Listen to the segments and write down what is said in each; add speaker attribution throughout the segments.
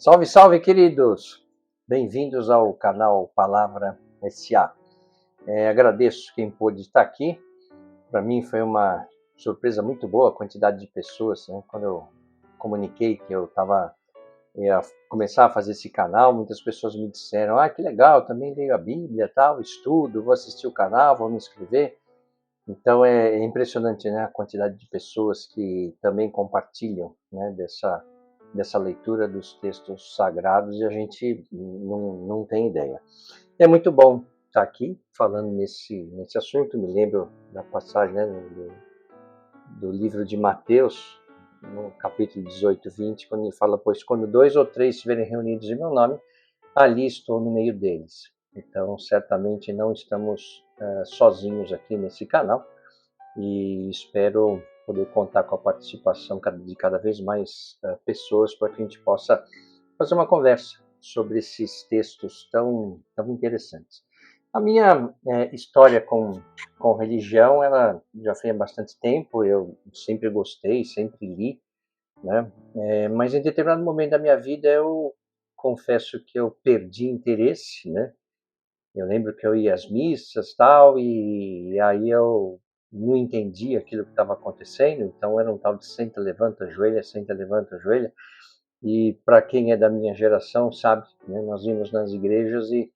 Speaker 1: Salve, salve, queridos! Bem-vindos ao canal Palavra SA. Agradeço quem pôde estar aqui. Para mim foi uma surpresa muito boa a quantidade de pessoas, né? Quando eu comuniquei que eu ia começar a fazer esse canal, muitas pessoas me disseram: que legal, também leio a Bíblia, tal, estudo, vou assistir o canal, vou me inscrever. Então é impressionante, né, a quantidade de pessoas que também compartilham, né, dessa leitura dos textos sagrados, e a gente não tem ideia. É muito bom estar aqui falando nesse assunto. Me lembro da passagem, né, do livro de Mateus, no capítulo 18, 20, quando ele fala: pois quando 2 ou 3 estiverem reunidos em meu nome, ali estou no meio deles. Então, certamente não estamos sozinhos aqui nesse canal, e espero poder contar com a participação de cada vez mais pessoas, para que a gente possa fazer uma conversa sobre esses textos tão interessantes. A minha história com religião, ela já foi há bastante tempo. Eu sempre gostei, sempre li, né? Mas em determinado momento da minha vida eu confesso que eu perdi interesse, né? Eu lembro que eu ia às missas, tal, e aí eu não entendi aquilo que estava acontecendo. Então era um tal de senta, levanta, ajoelha, senta, levanta, ajoelha. E para quem é da minha geração sabe, né, nós íamos nas igrejas e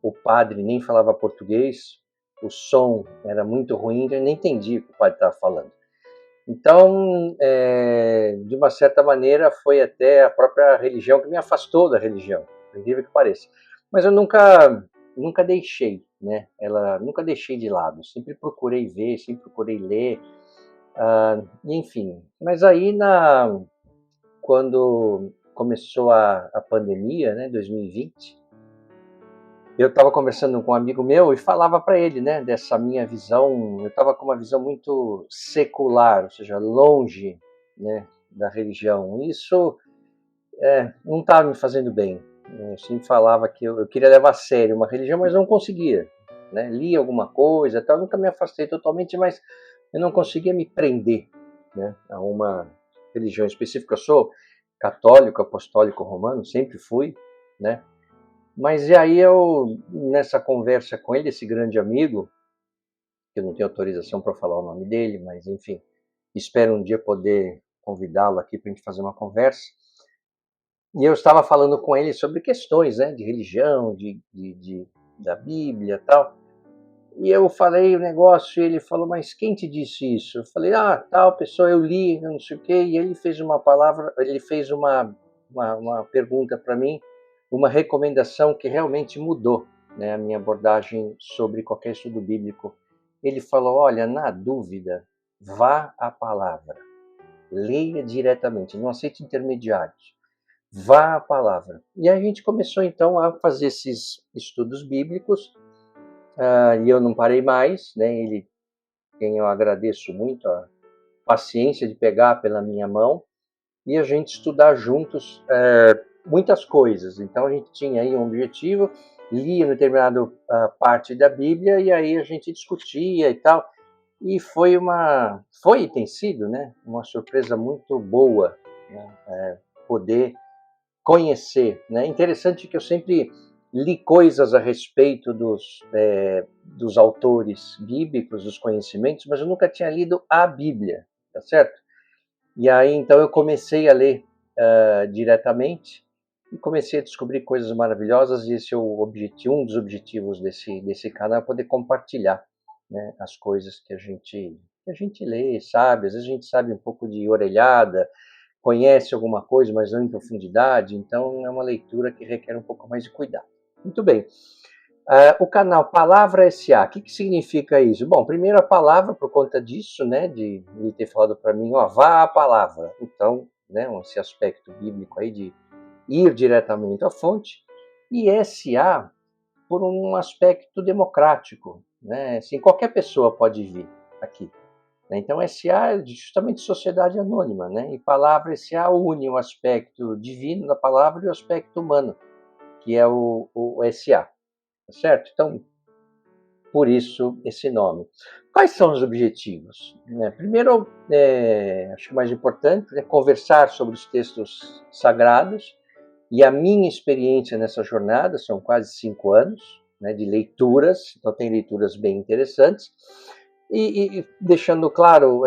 Speaker 1: o padre nem falava português, o som era muito ruim, eu nem entendia o que o padre estava falando. Então, de uma certa maneira, foi até a própria religião que me afastou da religião, por incrível que pareça. Mas eu nunca deixei, né? Nunca deixei de lado. Sempre procurei ver, sempre procurei ler, enfim. Mas aí, quando começou a pandemia, né, 2020, eu estava conversando com um amigo meu e falava para ele, né, dessa minha visão. Eu estava com uma visão muito secular, ou seja, longe, né, da religião. Isso não estava me fazendo bem. Eu sempre falava que eu queria levar a sério uma religião, mas não conseguia, né? Lia alguma coisa, tal. Eu nunca me afastei totalmente, mas eu não conseguia me prender, né, a uma religião específica. Eu sou católico, apostólico romano, sempre fui, né? Mas e aí nessa conversa com ele, esse grande amigo, que eu não tenho autorização para falar o nome dele, mas enfim, espero um dia poder convidá-lo aqui para a gente fazer uma conversa. E eu estava falando com ele sobre questões, né, de religião, da Bíblia e tal. E eu falei o negócio e ele falou: mas quem te disse isso? Eu falei: tal pessoa, eu li, não sei o quê. E ele fez uma pergunta para mim, uma recomendação que realmente mudou, né, a minha abordagem sobre qualquer estudo bíblico. Ele falou: olha, na dúvida, vá à palavra, leia diretamente, não aceite intermediários, vá à palavra. E a gente começou então a fazer esses estudos bíblicos, e eu não parei mais, né? Quem eu agradeço muito a paciência de pegar pela minha mão e a gente estudar juntos muitas coisas. Então a gente tinha aí um objetivo, lia determinada parte da Bíblia e aí a gente discutia e tal. E foi e tem sido, né, uma surpresa muito boa, né, poder conhecer, né? Interessante que eu sempre li coisas a respeito dos autores bíblicos, dos conhecimentos, mas eu nunca tinha lido a Bíblia, tá certo? E aí então eu comecei a ler diretamente e comecei a descobrir coisas maravilhosas. E esse é um dos objetivos desse canal, é poder compartilhar, né, as coisas que a gente lê, sabe. Às vezes a gente sabe um pouco de orelhada, conhece alguma coisa, mas não em profundidade. Então é uma leitura que requer um pouco mais de cuidado. Muito bem. O canal Palavra SA, o que significa isso? Bom, primeiro a palavra, por conta disso, né, de ele ter falado para mim, ó, vá à palavra. Então, né, esse aspecto bíblico aí de ir diretamente à fonte. E SA, por um aspecto democrático, né? Assim, qualquer pessoa pode vir aqui. Né? Então, SA é justamente sociedade anônima, né? E palavra SA une o aspecto divino da palavra e o aspecto humano, que é o SA, tá certo? Então, por isso esse nome. Quais são os objetivos? Primeiro, acho que o mais importante é conversar sobre os textos sagrados e a minha experiência nessa jornada, são quase 5 anos, né, de leituras, então tem leituras bem interessantes, e deixando claro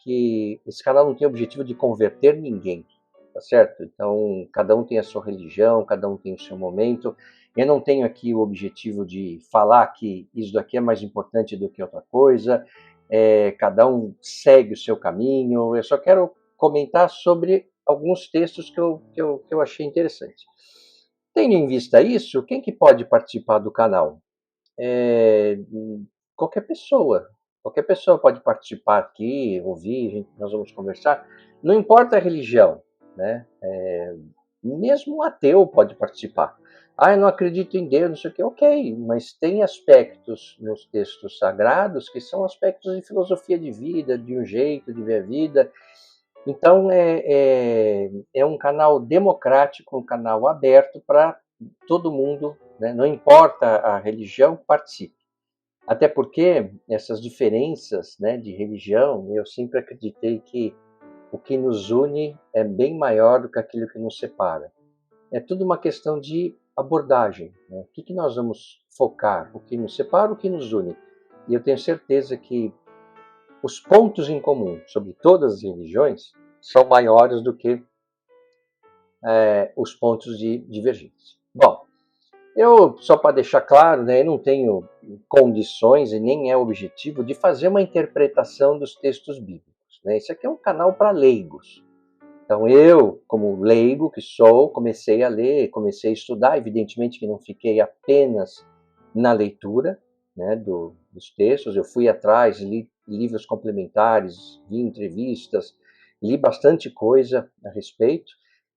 Speaker 1: que esse canal não tem o objetivo de converter ninguém, tá certo? Então, cada um tem a sua religião, cada um tem o seu momento. Eu não tenho aqui o objetivo de falar que isso daqui é mais importante do que outra coisa, cada um segue o seu caminho, eu só quero comentar sobre alguns textos que eu achei interessante. Tendo em vista isso, quem que pode participar do canal? É, qualquer pessoa. Qualquer pessoa pode participar aqui, ouvir, nós vamos conversar. Não importa a religião, né? Mesmo um ateu pode participar. Ah, eu não acredito em Deus, não sei o que. Ok, mas tem aspectos nos textos sagrados que são aspectos de filosofia de vida, de um jeito de ver a vida. Então, é um canal democrático, um canal aberto para todo mundo, né? Não importa a religião, participe. Até porque essas diferenças, né, de religião, eu sempre acreditei que o que nos une é bem maior do que aquilo que nos separa. É tudo uma questão de abordagem, né? O que nós vamos focar, o que nos separa, o que nos une. E eu tenho certeza que os pontos em comum sobre todas as religiões são maiores do que os pontos de divergência. Bom, eu, só para deixar claro, né, eu não tenho condições e nem é objetivo de fazer uma interpretação dos textos bíblicos. Né? Esse aqui é um canal para leigos. Então eu, como leigo que sou, comecei a ler, comecei a estudar, evidentemente que não fiquei apenas na leitura, né, dos textos, eu fui atrás, li livros complementares, vi entrevistas, li bastante coisa a respeito,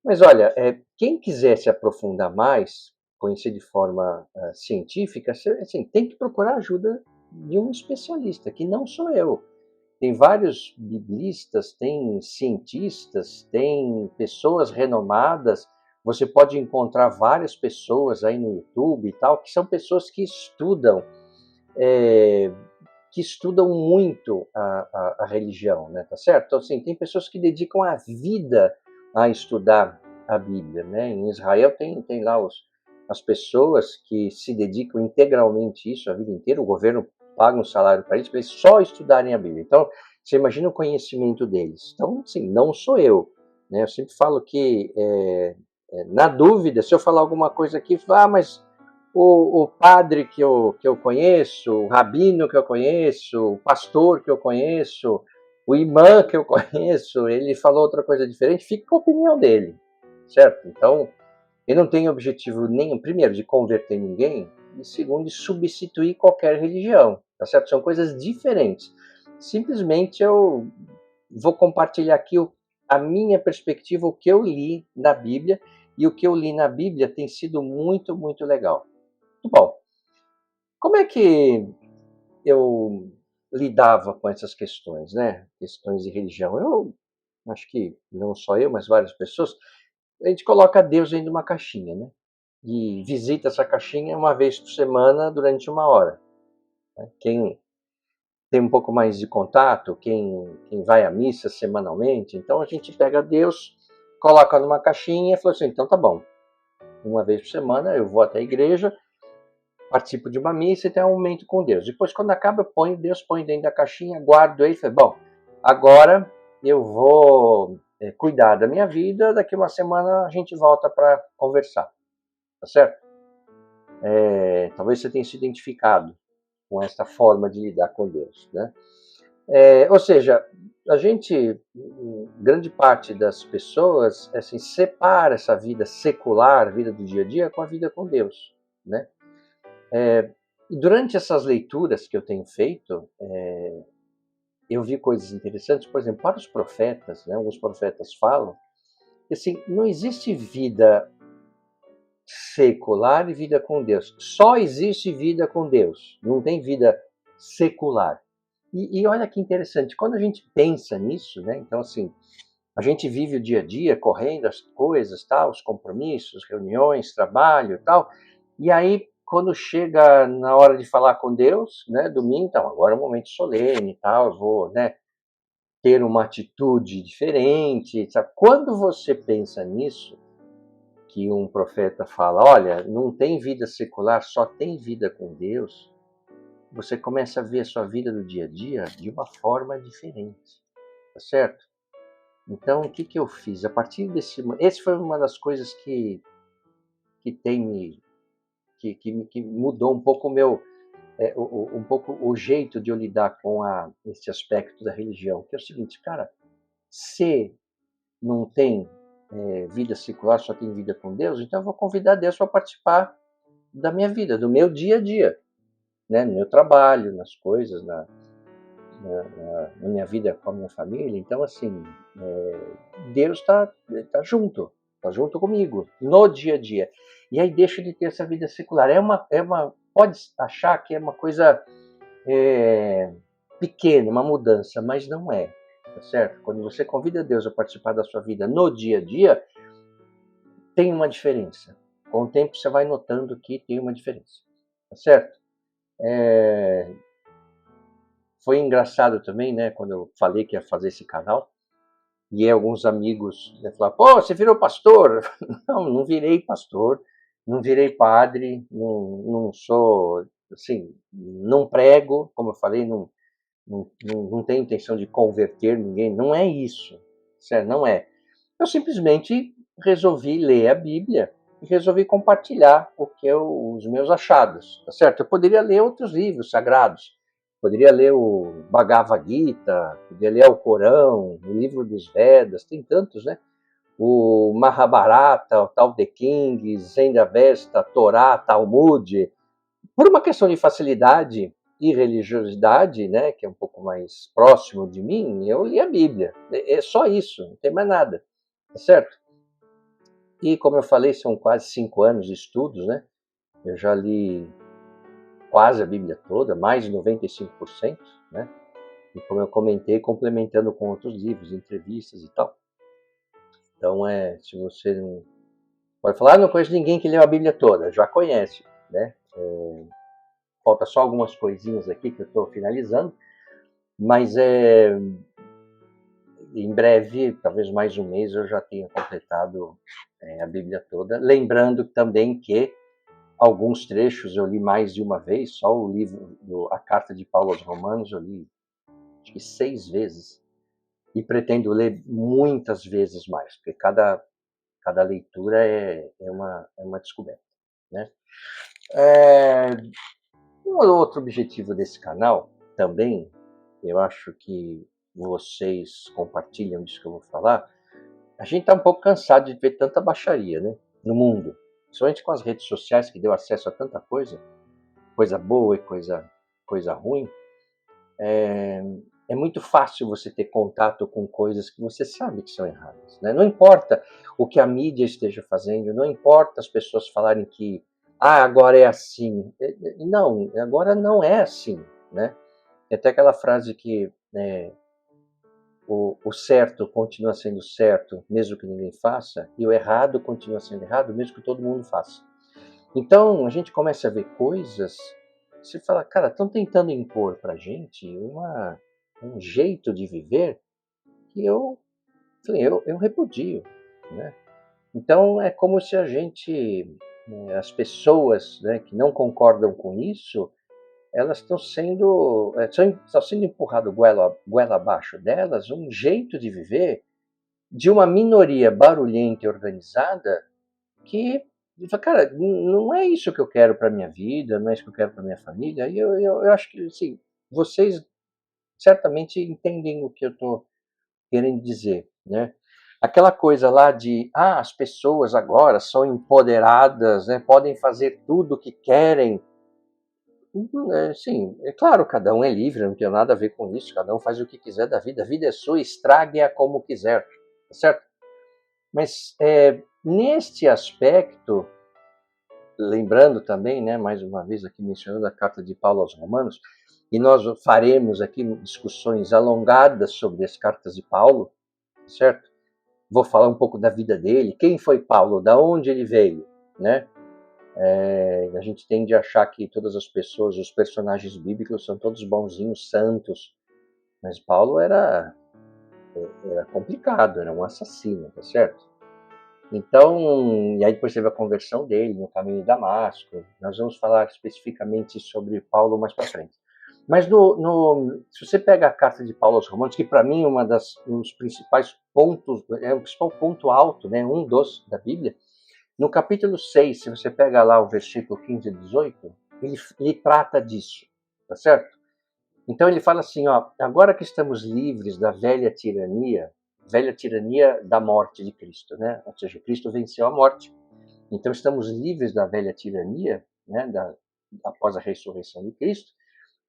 Speaker 1: mas olha, quem quiser se aprofundar mais, conhecer de forma científica, assim, tem que procurar ajuda de um especialista, que não sou eu. Tem vários biblistas, tem cientistas, tem pessoas renomadas. Você pode encontrar várias pessoas aí no YouTube e tal, que são pessoas é, que estudam muito a religião, né? Tá certo? Então, assim, tem pessoas que dedicam a vida a estudar a Bíblia, né? Em Israel tem lá as pessoas que se dedicam integralmente a isso a vida inteira, o governo paga um salário para eles só estudarem a Bíblia. Então, você imagina o conhecimento deles. Então, assim, não sou eu, né? Eu sempre falo que, na dúvida, se eu falar alguma coisa aqui, mas o padre que eu conheço, o rabino que eu conheço, o pastor que eu conheço, o imã que eu conheço, ele falou outra coisa diferente, fica com a opinião dele, certo? Então, eu não tenho objetivo nenhum, primeiro, de converter ninguém, e segundo, de substituir qualquer religião, tá certo? São coisas diferentes. Simplesmente eu vou compartilhar aqui a minha perspectiva, o que eu li na Bíblia, e o que eu li na Bíblia tem sido muito, muito legal. Bom, como é que eu lidava com essas questões, né? Questões de religião. Eu acho que não só eu, mas várias pessoas, a gente coloca Deus dentro de uma caixinha, né? E visita essa caixinha uma vez por semana durante 1 hora. Né? Quem tem um pouco mais de contato, quem vai à missa semanalmente, então a gente pega Deus, coloca numa caixinha e fala assim, então tá bom, uma vez por semana eu vou até a igreja, participo de uma missa e tenho um momento com Deus. Depois, quando acaba, Deus põe dentro da caixinha, guardo ele e falo, bom, agora eu vou cuidar da minha vida, daqui uma semana a gente volta para conversar, tá certo? Talvez você tenha se identificado com essa forma de lidar com Deus, né? Ou seja, a gente, grande parte das pessoas, assim, separa essa vida secular, vida do dia a dia, com a vida com Deus, né? E durante essas leituras que eu tenho feito, eu vi coisas interessantes. Por exemplo, para os profetas, né, alguns profetas falam que assim, não existe vida secular e vida com Deus. Só existe vida com Deus, não tem vida secular. E olha que interessante, quando a gente pensa nisso, né, então assim, a gente vive o dia a dia correndo as coisas, tal, os compromissos, reuniões, trabalho, tal. E aí, quando chega na hora de falar com Deus, né, domingo, então, agora é um momento solene, tal, eu vou, né, ter uma atitude diferente, sabe? Quando você pensa nisso, que um profeta fala, olha, não tem vida secular, só tem vida com Deus, você começa a ver a sua vida do dia a dia de uma forma diferente, tá certo? Então, o que eu fiz? A partir esse foi uma das coisas que tem me que mudou um pouco o meu um pouco o jeito de eu lidar com esse aspecto da religião, que é o seguinte, cara, se não tem vida secular, só tem vida com Deus, então eu vou convidar Deus para participar da minha vida, do meu dia a dia, né? No meu trabalho, nas coisas, na minha vida com a minha família. Então, assim, Deus tá junto comigo, no dia a dia. E aí deixa de ter essa vida secular. Pode achar que é uma coisa pequena, uma mudança, mas não é, tá certo? Quando você convida Deus a participar da sua vida no dia a dia, tem uma diferença. Com o tempo você vai notando que tem uma diferença, tá certo? Foi engraçado também, né, quando eu falei que ia fazer esse canal, e alguns amigos, né, falaram, pô, você virou pastor? Não, não virei pastor, não virei padre, não sou, assim, não prego, como eu falei, não tenho intenção de converter ninguém, não é isso, certo? Não é. Eu simplesmente resolvi ler a Bíblia e resolvi compartilhar os meus achados, tá certo? Eu poderia ler outros livros sagrados, poderia ler o Bhagavad Gita, poderia ler o Corão, o livro dos Vedas, tem tantos, né? O Mahabharata, o Tao Te Ching, Zend Avesta, Torá, Talmud. Por uma questão de facilidade e religiosidade, né, que é um pouco mais próximo de mim, eu li a Bíblia. É só isso, não tem mais nada, tá certo? E como eu falei, são quase 5 anos de estudos, né? Eu já li quase a Bíblia toda, mais de 95%, né? E como eu comentei, complementando com outros livros, entrevistas e tal. Então, se você não pode falar, não conheço ninguém que leu a Bíblia toda, já conhece, né? Falta só algumas coisinhas aqui que eu estou finalizando, mas em breve, talvez mais um mês, eu já tenha completado a Bíblia toda. Lembrando também que alguns trechos eu li mais de uma vez, só o livro, a carta de Paulo aos Romanos, eu li acho que 6 vezes, e pretendo ler muitas vezes mais, porque cada leitura é uma descoberta, né? Um outro objetivo desse canal também, eu acho que vocês compartilham disso que eu vou falar, a gente está um pouco cansado de ver tanta baixaria, né, no mundo, principalmente com as redes sociais que deu acesso a tanta coisa boa e coisa ruim. É muito fácil você ter contato com coisas que você sabe que são erradas, né? Não importa o que a mídia esteja fazendo, não importa as pessoas falarem que agora é assim. Não, agora não é assim, né? Tem até aquela frase que o certo continua sendo certo, mesmo que ninguém faça, e o errado continua sendo errado, mesmo que todo mundo faça. Então, a gente começa a ver coisas, você fala, cara, estão tentando impor pra gente um jeito de viver que eu falei, eu repudio, né? Então, é como se a gente, as pessoas, né, que não concordam com isso, elas estão sendo empurrado goela abaixo delas um jeito de viver de uma minoria barulhenta e organizada que, cara, não é isso que eu quero para minha vida, não é isso que eu quero para minha família. E eu acho que, assim, vocês certamente entendem o que eu estou querendo dizer, né? Aquela coisa lá de, as pessoas agora são empoderadas, né? Podem fazer tudo o que querem. Sim, é claro, cada um é livre, não tem nada a ver com isso, cada um faz o que quiser da vida, a vida é sua, estrague-a como quiser, tá certo? Mas neste aspecto, lembrando também, né, mais uma vez aqui mencionando a carta de Paulo aos Romanos, e nós faremos aqui discussões alongadas sobre as cartas de Paulo, certo? Vou falar um pouco da vida dele, quem foi Paulo, da onde ele veio, né? A gente tende a achar que todas as pessoas, os personagens bíblicos são todos bonzinhos, santos, mas Paulo era complicado, era um assassino, tá certo? Então, e aí depois teve a conversão dele no caminho de Damasco. Nós vamos falar especificamente sobre Paulo mais para frente. Mas se você pega a carta de Paulo aos Romanos, que para mim é um dos principais pontos, é o principal ponto alto, né, um dos da Bíblia, no capítulo 6, se você pega lá o versículo 15 e 18, ele trata disso, tá certo? Então ele fala assim, ó, agora que estamos livres da velha tirania da morte de Cristo, né? Ou seja, Cristo venceu a morte. Então estamos livres da velha tirania, né? Após a ressurreição de Cristo.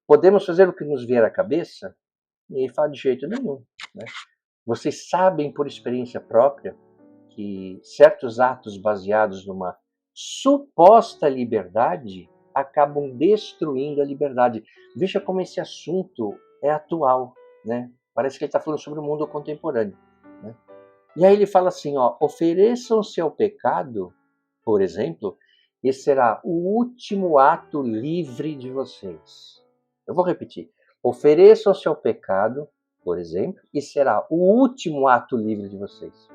Speaker 1: Podemos fazer o que nos vier à cabeça? E ele fala de jeito nenhum, né? Vocês sabem por experiência própria que certos atos baseados numa suposta liberdade acabam destruindo a liberdade. Veja como esse assunto é atual, né? Parece que ele está falando sobre o mundo contemporâneo, né? E aí ele fala assim, ó, ofereçam-se ao pecado, por exemplo, e será o último ato livre de vocês. Eu vou repetir. Ofereçam-se ao pecado, por exemplo, e será o último ato livre de vocês.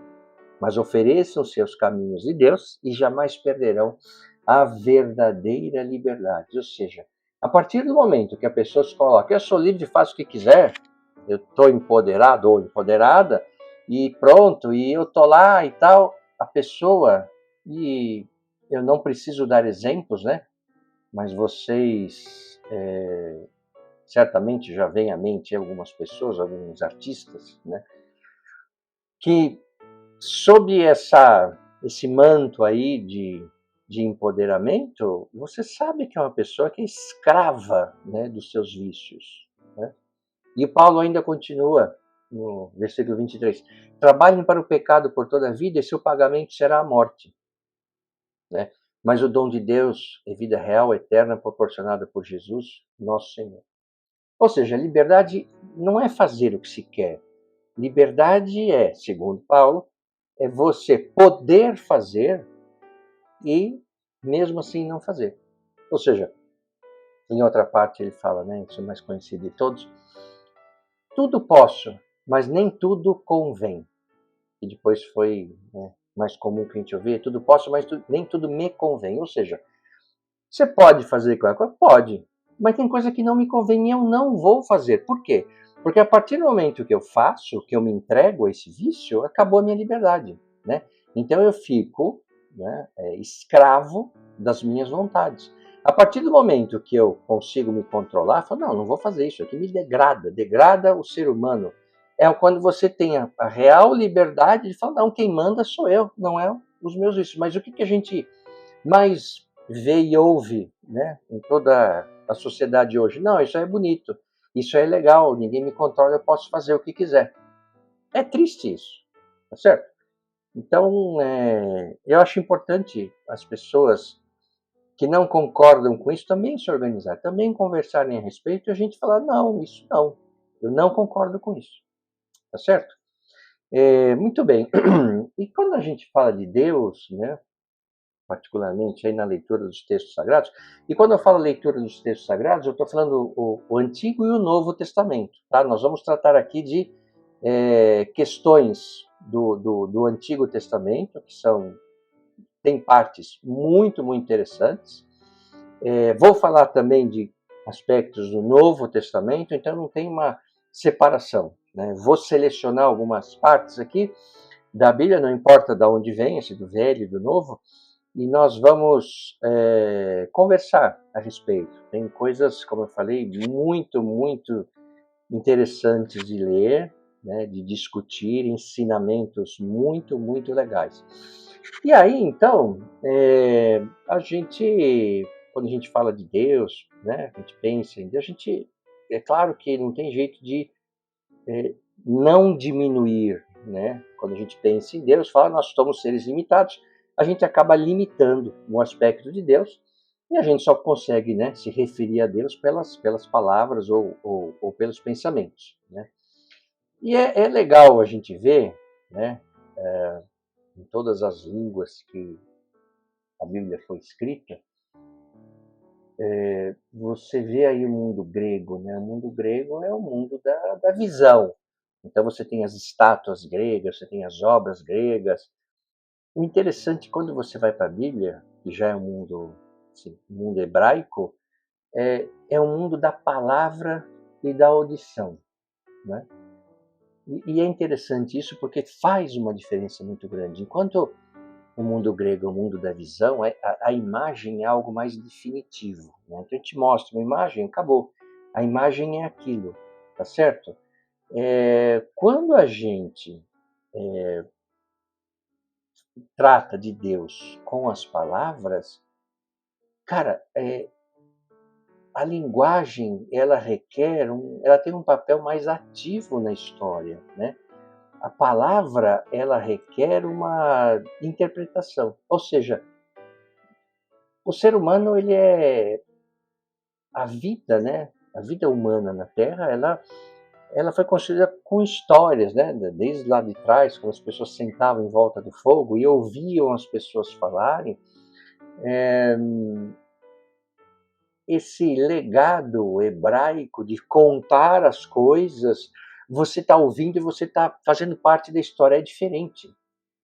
Speaker 1: Mas ofereçam-se aos caminhos de Deus e jamais perderão a verdadeira liberdade. Ou seja, a partir do momento que a pessoa se coloca, eu sou livre, faço o que quiser, eu estou empoderado ou empoderada, e pronto, e eu estou lá e tal, a pessoa, e eu não preciso dar exemplos, né? Mas vocês certamente já vêm à mente algumas pessoas, alguns artistas, né? Que sob esse manto aí de empoderamento, você sabe que é uma pessoa que é escrava, né, dos seus vícios, né? E Paulo ainda continua no versículo 23. Trabalhem para o pecado por toda a vida e seu pagamento será a morte, né? Mas o dom de Deus é vida real, eterna, proporcionada por Jesus, nosso Senhor. Ou seja, liberdade não é fazer o que se quer. Liberdade é, segundo Paulo, é você poder fazer e mesmo assim não fazer. Ou seja, em outra parte ele fala, né, isso é mais conhecido de todos, tudo posso, mas nem tudo convém. E depois foi, né, mais comum que a gente ouvir, tudo posso, mas nem tudo me convém. Ou seja, você pode fazer qualquer coisa? Pode, mas tem coisa que não me convém e eu não vou fazer. Por quê? Porque a partir do momento que eu faço, que eu me entrego a esse vício, acabou a minha liberdade, né? Então eu fico, né, escravo das minhas vontades. A partir do momento que eu consigo me controlar, eu falo, não, não vou fazer isso, aqui me degrada o ser humano. É quando você tem a real liberdade de falar, não, quem manda sou eu, não é os meus vícios. Mas o que a gente mais vê e ouve, né, em toda a sociedade hoje? Não, isso é bonito, isso é legal, ninguém me controla, eu posso fazer o que quiser. É triste isso, tá certo? Então, eu acho importante as pessoas que não concordam com isso também se organizar, também conversarem a respeito e a gente falar, não, isso não, eu não concordo com isso, tá certo? Muito bem. E quando a gente fala de Deus, né, particularmente aí na leitura dos textos sagrados. E quando eu falo leitura dos textos sagrados, eu estou falando o Antigo e o Novo Testamento. Tá? Nós vamos tratar aqui de questões do Antigo Testamento, que tem partes muito, muito interessantes. Vou falar também de aspectos do Novo Testamento, então não tem uma separação, né? Vou selecionar algumas partes aqui da Bíblia, não importa de onde vem, se do Velho e do Novo, e nós vamos conversar a respeito. Tem coisas, como eu falei, muito, muito interessantes de ler, né, de discutir, ensinamentos muito, muito legais. E aí, então, a gente quando a gente fala de Deus, né, a gente pensa em Deus, é claro que não tem jeito de não diminuir, né? Quando a gente pensa em Deus, fala, nós somos seres limitados, a gente acaba limitando no aspecto de Deus e a gente só consegue, né, se referir a Deus pelas palavras ou pelos pensamentos, né? E é legal a gente ver, né, em todas as línguas que a Bíblia foi escrita, você vê aí o mundo grego, né? O mundo grego é o mundo da visão. Então você tem as estátuas gregas, você tem as obras gregas. O interessante, quando você vai para a Bíblia, que já é um mundo, assim, um mundo hebraico, é o mundo da palavra e da audição, né? E é interessante isso porque faz uma diferença muito grande. Enquanto o mundo grego é o mundo da visão, a imagem é algo mais definitivo, né? Então a gente mostra uma imagem, acabou. A imagem é aquilo, tá certo? Quando a gente trata de Deus com as palavras, cara, a linguagem ela tem um papel mais ativo na história, né? A palavra ela requer uma interpretação, ou seja, o ser humano ele é a vida, né? A vida humana na Terra, ela foi construída com histórias, né? Desde lá de trás, quando as pessoas sentavam em volta do fogo e ouviam as pessoas falarem, esse legado hebraico de contar as coisas, você está ouvindo e você está fazendo parte da história, é diferente,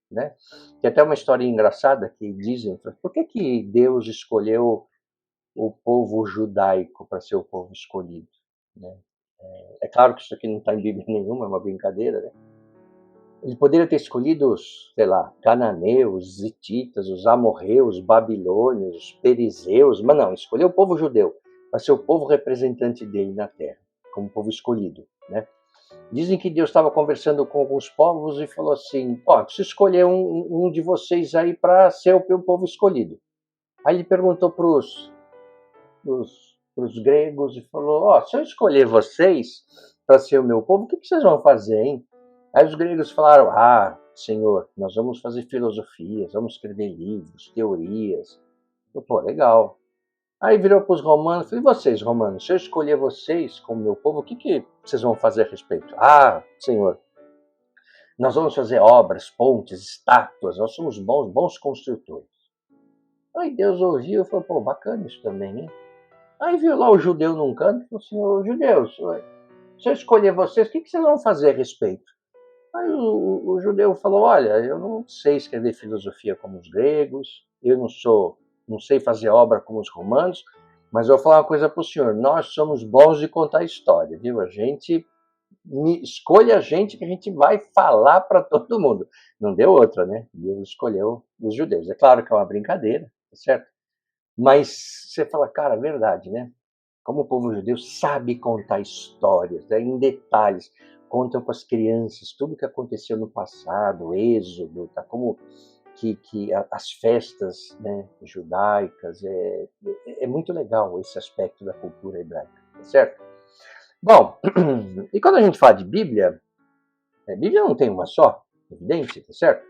Speaker 1: né? Tem até uma história engraçada que dizem, por que Deus escolheu o povo judaico para ser o povo escolhido, né? É claro que isso aqui não está em Bíblia nenhuma, é uma brincadeira, né? Ele poderia ter escolhido os, sei lá, cananeus, os hititas, os amorreus, os babilônios, os perizeus, mas não, escolheu o povo judeu para ser o povo representante dele na terra, como povo escolhido, né? Dizem que Deus estava conversando com alguns povos e falou assim: ó, preciso escolher um de vocês aí para ser o meu povo escolhido. Aí ele perguntou para os gregos e falou: ó, se eu escolher vocês para ser o meu povo, o que vocês vão fazer, hein? Aí os gregos falaram: ah, senhor, nós vamos fazer filosofias, vamos escrever livros, teorias. Eu, pô, legal. Aí virou para os romanos, falei: e vocês, romanos, se eu escolher vocês como meu povo, o que vocês vão fazer a respeito? Ah, senhor, nós vamos fazer obras, pontes, estátuas, nós somos bons construtores. Aí Deus ouviu e falou: pô, bacana isso também, hein? Aí viu lá o judeu num canto e falou assim: ô judeus, se eu escolher vocês, o que vocês vão fazer a respeito? Aí o judeu falou: olha, eu não sei escrever filosofia como os gregos, eu não sei fazer obra como os romanos, mas eu vou falar uma coisa para o senhor: nós somos bons de contar história, viu? Escolha a gente que a gente vai falar para todo mundo. Não deu outra, né? Deus escolheu os judeus. É claro que é uma brincadeira, tá certo? Mas você fala, cara, é verdade, né? Como o povo judeu sabe contar histórias, né, em detalhes, contam para as crianças tudo o que aconteceu no passado, o êxodo, tá, como as festas, né, judaicas, é muito legal esse aspecto da cultura hebraica, tá certo? Bom, e quando a gente fala de Bíblia, Bíblia não tem uma só, evidente, tá certo?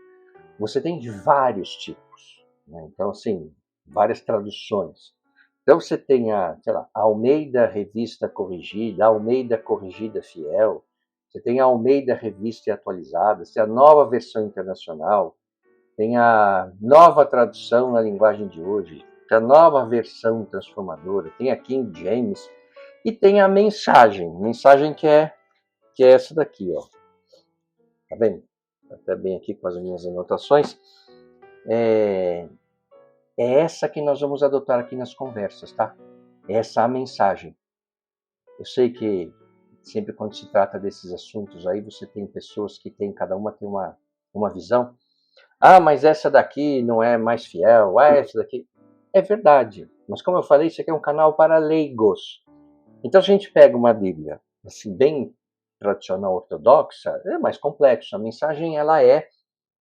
Speaker 1: Você tem de vários tipos, né? Então, assim, várias traduções. Então você tem sei lá, a Almeida Revista Corrigida, a Almeida Corrigida Fiel, você tem a Almeida Revista e Atualizada, você tem a Nova Versão Internacional, tem a Nova Tradução na Linguagem de Hoje, tem a Nova Versão Transformadora, tem a King James e tem a mensagem que é essa daqui, ó. Tá vendo? Até bem aqui com as minhas anotações. É, é essa que nós vamos adotar aqui nas conversas, tá? Essa é a mensagem. Eu sei que sempre quando se trata desses assuntos aí, você tem pessoas que cada uma tem uma visão. Ah, mas essa daqui não é mais fiel, essa daqui. É verdade, mas como eu falei, isso aqui é um canal para leigos. Então, se a gente pega uma Bíblia, assim, bem tradicional ortodoxa, é mais complexo. A mensagem, ela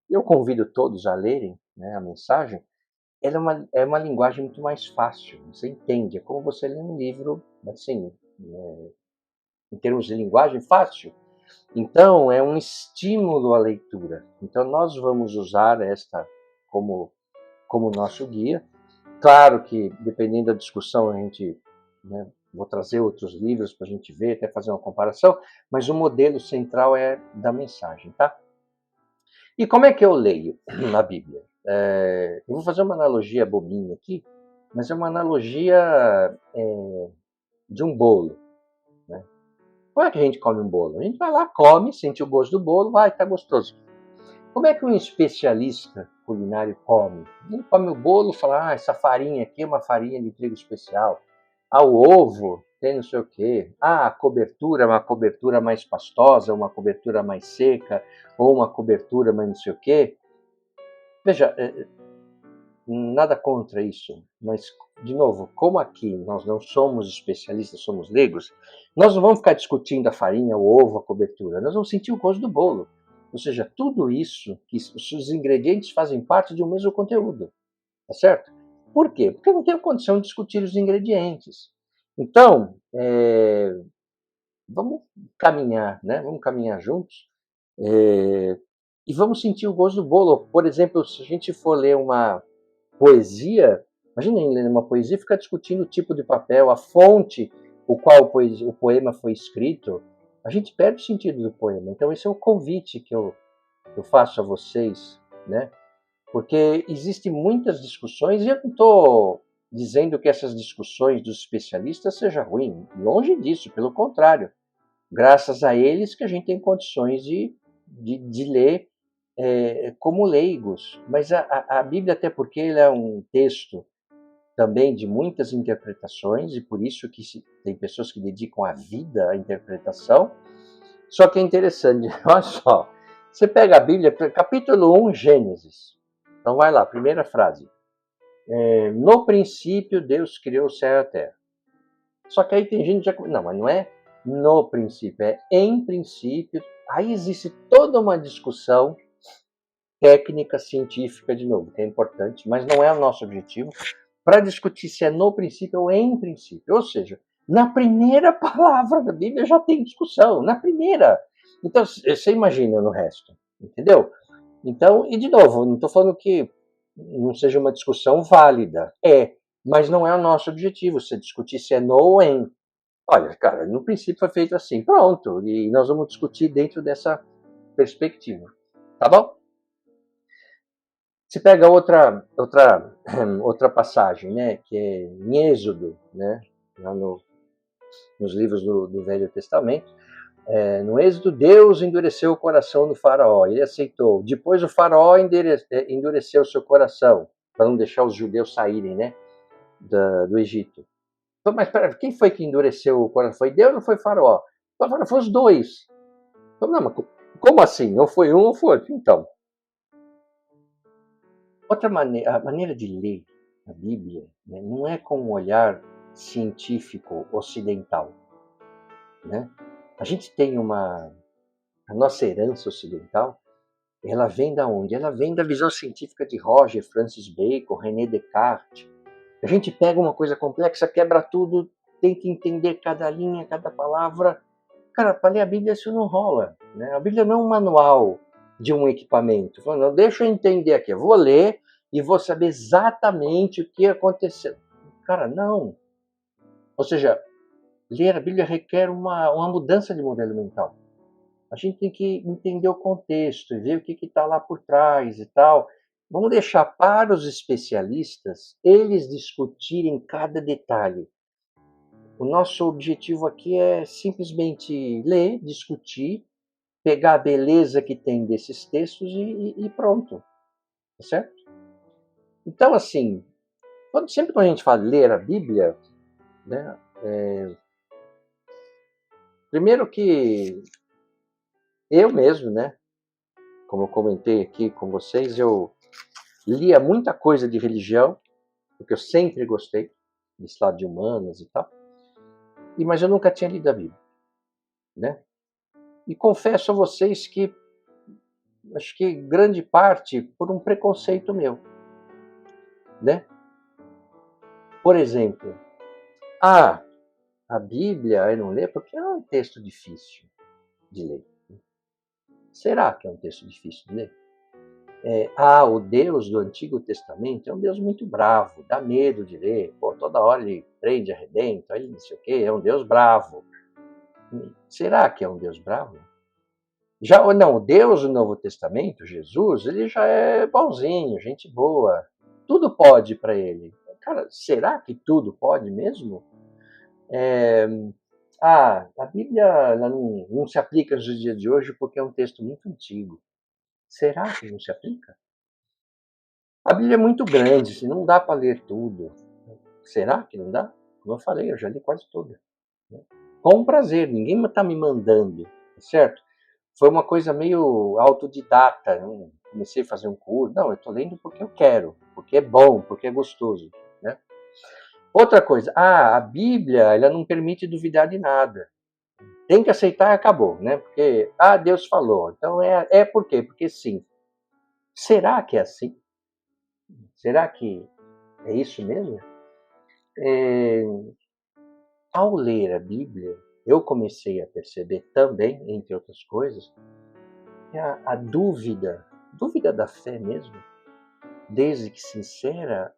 Speaker 1: eu convido todos a lerem, né, a mensagem, é uma linguagem muito mais fácil, você entende, é como você lê um livro, assim, em termos de linguagem, fácil. Então, é um estímulo à leitura. Então, nós vamos usar esta como nosso guia. Claro que, dependendo da discussão, a gente, né, vou trazer outros livros para a gente ver, até fazer uma comparação, mas o modelo central é da mensagem, tá? E como é que eu leio na Bíblia? Eu vou fazer uma analogia bobinha aqui, mas é uma analogia de um bolo, né? Como é que a gente come um bolo? A gente vai lá, come, sente o gosto do bolo, vai, tá gostoso. Como é que um especialista culinário come? Ele come o bolo e fala, essa farinha aqui é uma farinha de trigo especial. O ovo tem não sei o quê. A cobertura é uma cobertura mais pastosa, uma cobertura mais seca, ou uma cobertura mais não sei o quê. Veja, nada contra isso, mas, de novo, como aqui nós não somos especialistas, somos leigos, nós não vamos ficar discutindo a farinha, o ovo, a cobertura, nós vamos sentir o gosto do bolo. Ou seja, tudo isso, que os ingredientes fazem parte de um mesmo conteúdo, tá certo? Por quê? Porque eu não tenho condição de discutir os ingredientes. Então, vamos caminhar, né? Vamos caminhar juntos e vamos sentir o gosto do bolo. Por exemplo, se a gente for ler uma poesia, imagina lendo uma poesia, ficar discutindo o tipo de papel, a fonte o qual o poema foi escrito, a gente perde o sentido do poema. Então esse é o convite que eu faço a vocês, né? Porque existem muitas discussões e eu não estou dizendo que essas discussões dos especialistas seja ruim, longe disso, pelo contrário. Graças a eles que a gente tem condições de ler como leigos. Mas a Bíblia, até porque ele é um texto também de muitas interpretações, e por isso que tem pessoas que dedicam a vida à interpretação. Só que é interessante, olha só, você pega a Bíblia, capítulo 1, Gênesis. Então vai lá, primeira frase. No princípio, Deus criou o céu e a terra. Só que aí tem gente que já... Não, mas não é no princípio, é em princípio. Aí existe toda uma discussão técnica, científica, de novo, que é importante, mas não é o nosso objetivo, para discutir se é no princípio ou em princípio. Ou seja, na primeira palavra da Bíblia já tem discussão, na primeira. Então, você imagina no resto, entendeu? Então, e de novo, não estou falando que não seja uma discussão válida. Mas não é o nosso objetivo, você discutir se é no ou em. Olha, cara, no princípio foi feito assim, pronto, e nós vamos discutir dentro dessa perspectiva, tá bom? Se pega outra passagem, né, que é em Êxodo, né, lá nos livros do Velho Testamento, no Êxodo, Deus endureceu o coração do faraó, ele aceitou. Depois o faraó endureceu o seu coração, para não deixar os judeus saírem, né, do Egito. Então, mas pera, quem foi que endureceu o coração? Foi Deus ou foi o faraó? Foi os dois. Então, não, mas como assim? Não foi um ou foi outro? Então, outra maneira, a maneira de ler a Bíblia, né, não é com um olhar científico ocidental, né? A gente tem a nossa herança ocidental, ela vem da onde? Ela vem da visão científica de Roger, Francis Bacon, René Descartes. A gente pega uma coisa complexa, quebra tudo, tenta entender cada linha, cada palavra. Cara, para ler a Bíblia isso não rola, né? A Bíblia não é um manual de um equipamento. Não, deixa eu entender aqui, eu vou ler e vou saber exatamente o que aconteceu. Cara, não. Ou seja, ler a Bíblia requer uma mudança de modelo mental. A gente tem que entender o contexto e ver o que está lá por trás e tal. Vamos deixar para os especialistas eles discutirem cada detalhe. O nosso objetivo aqui é simplesmente ler, discutir, pegar a beleza que tem desses textos e pronto, tá certo? Então, assim, sempre quando a gente fala ler a Bíblia, né, primeiro que eu mesmo, né, como eu comentei aqui com vocês, eu lia muita coisa de religião, porque eu sempre gostei desse lado de humanas e tal, mas eu nunca tinha lido a Bíblia, né? E confesso a vocês que acho que grande parte por um preconceito meu. né? Por exemplo, a Bíblia eu não leio porque é um texto difícil de ler. Será que é um texto difícil de ler? O Deus do Antigo Testamento é um Deus muito bravo, dá medo de ler. Pô, toda hora ele prende, arrebenta, ele não sei o quê, é um Deus bravo. Será que é um Deus bravo? Já ou não, o Deus do Novo Testamento, Jesus, ele já é bonzinho, gente boa. Tudo pode para ele. Cara, será que tudo pode mesmo? A Bíblia ela não se aplica nos dias de hoje porque é um texto muito antigo. Será que não se aplica? A Bíblia é muito grande, assim, não dá para ler tudo. Será que não dá? Como eu falei, eu já li quase toda. Né? Com prazer, ninguém está me mandando, tá certo? Foi uma coisa meio autodidata. Não comecei a fazer um curso. Não, eu estou lendo porque eu quero, porque é bom, porque é gostoso. Né? Outra coisa, a Bíblia ela não permite duvidar de nada. Tem que aceitar e acabou, né? Porque, Deus falou. Então é por quê? Porque sim. Será que é assim? Será que é isso mesmo? Ao ler a Bíblia, eu comecei a perceber também, entre outras coisas, que a dúvida da fé mesmo, desde que sincera,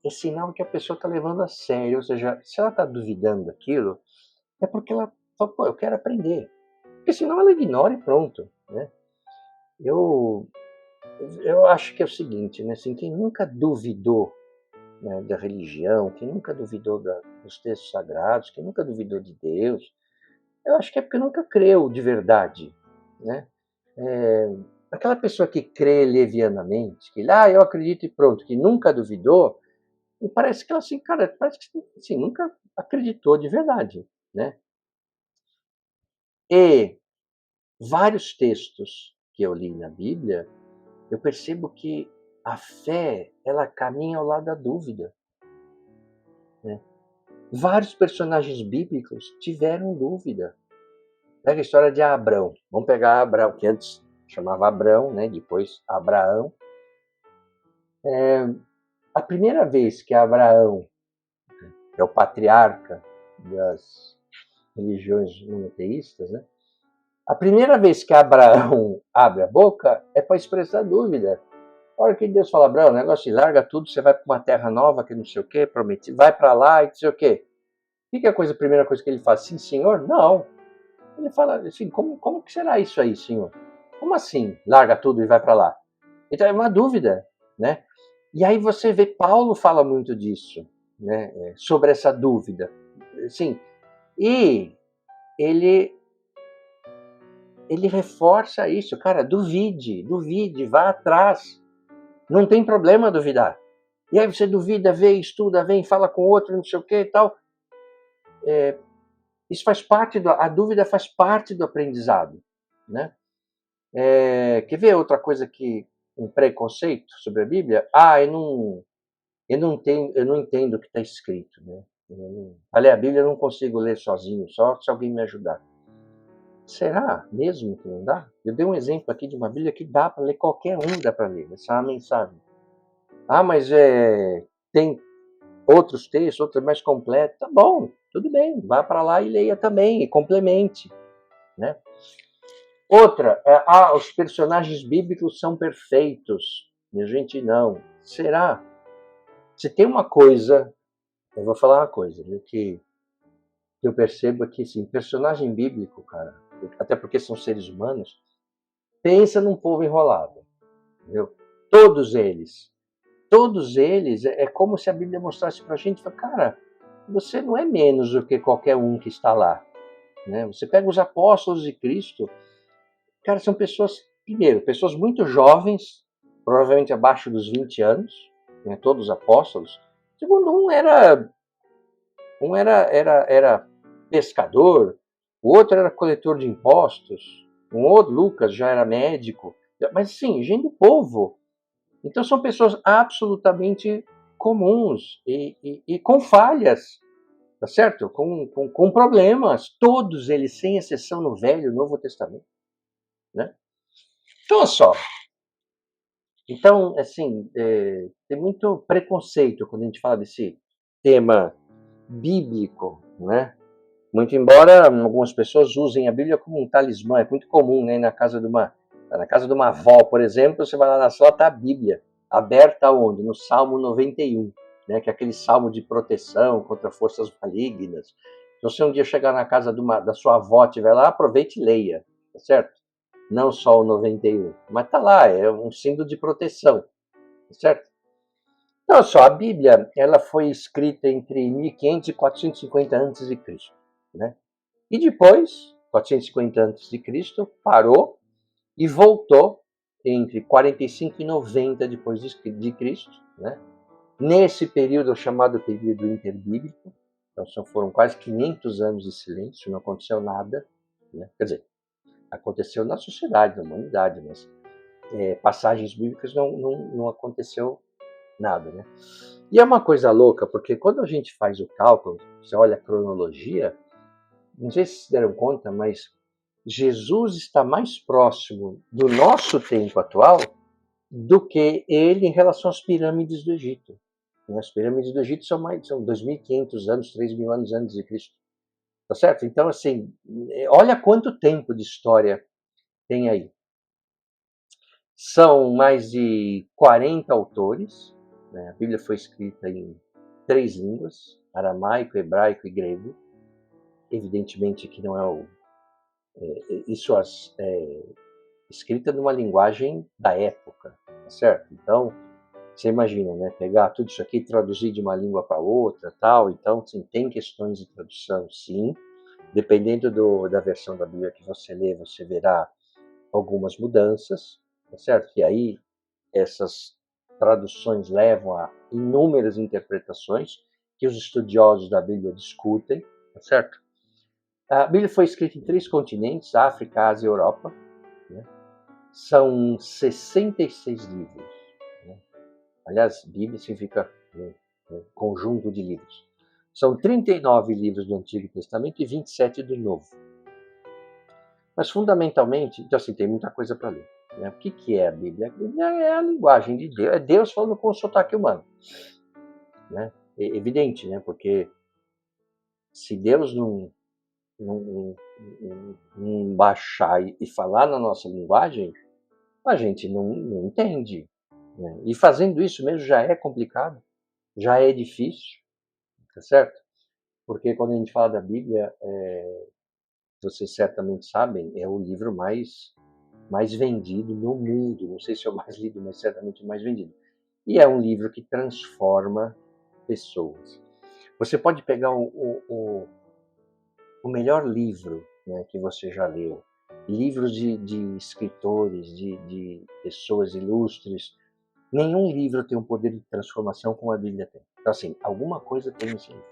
Speaker 1: é sinal que a pessoa está levando a sério. Ou seja, se ela está duvidando daquilo, é porque ela fala, pô, eu quero aprender. Porque senão ela ignora e pronto. Né? Eu, eu acho que é o seguinte, né? Assim, quem nunca duvidou, né, da religião, quem nunca duvidou dos textos sagrados, quem nunca duvidou de Deus, eu acho que é porque nunca creu de verdade. Né? Aquela pessoa que crê levianamente, que eu acredito e pronto, que nunca duvidou, e parece que ela assim, cara, parece que assim, nunca acreditou de verdade. Né? E vários textos que eu li na Bíblia, eu percebo que a fé, ela caminha ao lado da dúvida. Né? Vários personagens bíblicos tiveram dúvida. Pega a história de Abrão. Vamos pegar Abraão, que antes chamava Abrão, né? Depois Abraão. A primeira vez que Abraão, que é o patriarca das religiões monoteístas, né? A primeira vez que Abraão abre a boca é para expressar dúvida. A hora que Deus fala, Abraão, o negócio larga tudo, você vai para uma terra nova, que não sei o quê, prometi, vai para lá e não sei o quê. O que é a primeira coisa que ele faz? Sim, senhor? Não. Ele fala assim, como que será isso aí, senhor? Como assim, larga tudo e vai para lá? Então é uma dúvida, né? E aí você vê, Paulo fala muito disso, né? Sobre essa dúvida. Sim, e ele reforça isso, cara, duvide, vá atrás. Não tem problema duvidar. E aí você duvida, vê, estuda, vem, fala com outro, não sei o que e tal. Isso faz parte a dúvida faz parte do aprendizado, né? Quer ver outra coisa que um preconceito sobre a Bíblia? Eu não entendo o que está escrito, né? A ler a Bíblia eu não consigo ler sozinho, só se alguém me ajudar. Será mesmo que não dá? Eu dei um exemplo aqui de uma Bíblia que dá para ler, qualquer um dá para ler, essa é uma mensagem. Mas tem outros textos, outros mais completos. Tá bom, tudo bem, vá para lá e leia também, e complemente. Né? Outra, os personagens bíblicos são perfeitos. E a gente não. Será? Se tem uma coisa, eu vou falar uma coisa, viu, que eu percebo aqui, assim, personagem bíblico, cara, até porque são seres humanos, pensa num povo enrolado. Entendeu? Todos eles, é como se a Bíblia mostrasse pra gente, cara, você não é menos do que qualquer um que está lá. Né? Você pega os apóstolos de Cristo, cara, são pessoas, primeiro, pessoas muito jovens, provavelmente abaixo dos 20 anos, né, todos os apóstolos. Segundo, um era pescador, o outro era coletor de impostos, um outro, Lucas, já era médico, mas sim, gente do povo. Então são pessoas absolutamente comuns e com falhas, tá certo? Com problemas, todos eles, sem exceção, no Velho e Novo Testamento. Né? Então, olha só, Então, assim, tem muito preconceito quando a gente fala desse tema bíblico, né? Muito embora algumas pessoas usem a Bíblia como um talismã, é muito comum, né? Na casa de uma avó, por exemplo, você vai lá na sala, tá a Bíblia, aberta onde? No Salmo 91, né? Que é aquele salmo de proteção contra forças malignas. Se você um dia chegar na casa da sua avó, estiver lá, aproveite e leia, tá certo? Não só o 91, mas tá lá, é um símbolo de proteção, tá certo? Então, só a Bíblia, ela foi escrita entre 1500 e 450 a.C., né? E depois, 450 a.C., parou e voltou entre 45 e 90 depois de Cristo, né? Nesse período chamado período interbíblico, então foram quase 500 anos de silêncio, não aconteceu nada, né? Quer dizer, aconteceu na sociedade, na humanidade, mas passagens bíblicas não aconteceu nada, né? E é uma coisa louca, porque quando a gente faz o cálculo, você olha a cronologia, não sei se vocês deram conta, mas Jesus está mais próximo do nosso tempo atual do que ele em relação às pirâmides do Egito. As pirâmides do Egito são 2.500 anos, 3.000 anos antes de Cristo. Tá certo? Então, assim, olha quanto tempo de história tem aí. São mais de 40 autores, né? A Bíblia foi escrita em 3 línguas, aramaico, hebraico e grego. Evidentemente que não é isso escrita numa linguagem da época, tá certo? Então, você imagina, né? Pegar tudo isso aqui e traduzir de uma língua para outra, tal. Então, sim, tem questões de tradução, sim. Dependendo da versão da Bíblia que você lê, você verá algumas mudanças, tá certo? E aí essas traduções levam a inúmeras interpretações que os estudiosos da Bíblia discutem, tá certo? A Bíblia foi escrita em 3 continentes, África, Ásia e Europa, né? São 66 livros, né? Aliás, Bíblia significa, conjunto de livros. São 39 livros do Antigo Testamento e 27 do Novo. Mas, fundamentalmente, então, assim, tem muita coisa para ler, né? O que é a Bíblia? A Bíblia é a linguagem de Deus, é Deus falando com o sotaque humano, né? É evidente, né? Porque se Deus não baixar e falar na nossa linguagem, a gente não entende, né? E fazendo isso mesmo já é complicado, já é difícil, tá certo? Porque quando a gente fala da Bíblia, vocês certamente sabem, é o livro mais vendido no mundo. Não sei se é o mais lido, mas certamente o mais vendido. E é um livro que transforma pessoas. Você pode pegar o melhor livro, né, que você já leu, livros de escritores, de pessoas ilustres. Nenhum livro tem um poder de transformação como a Bíblia tem. Então, assim, alguma coisa tem nesse livro,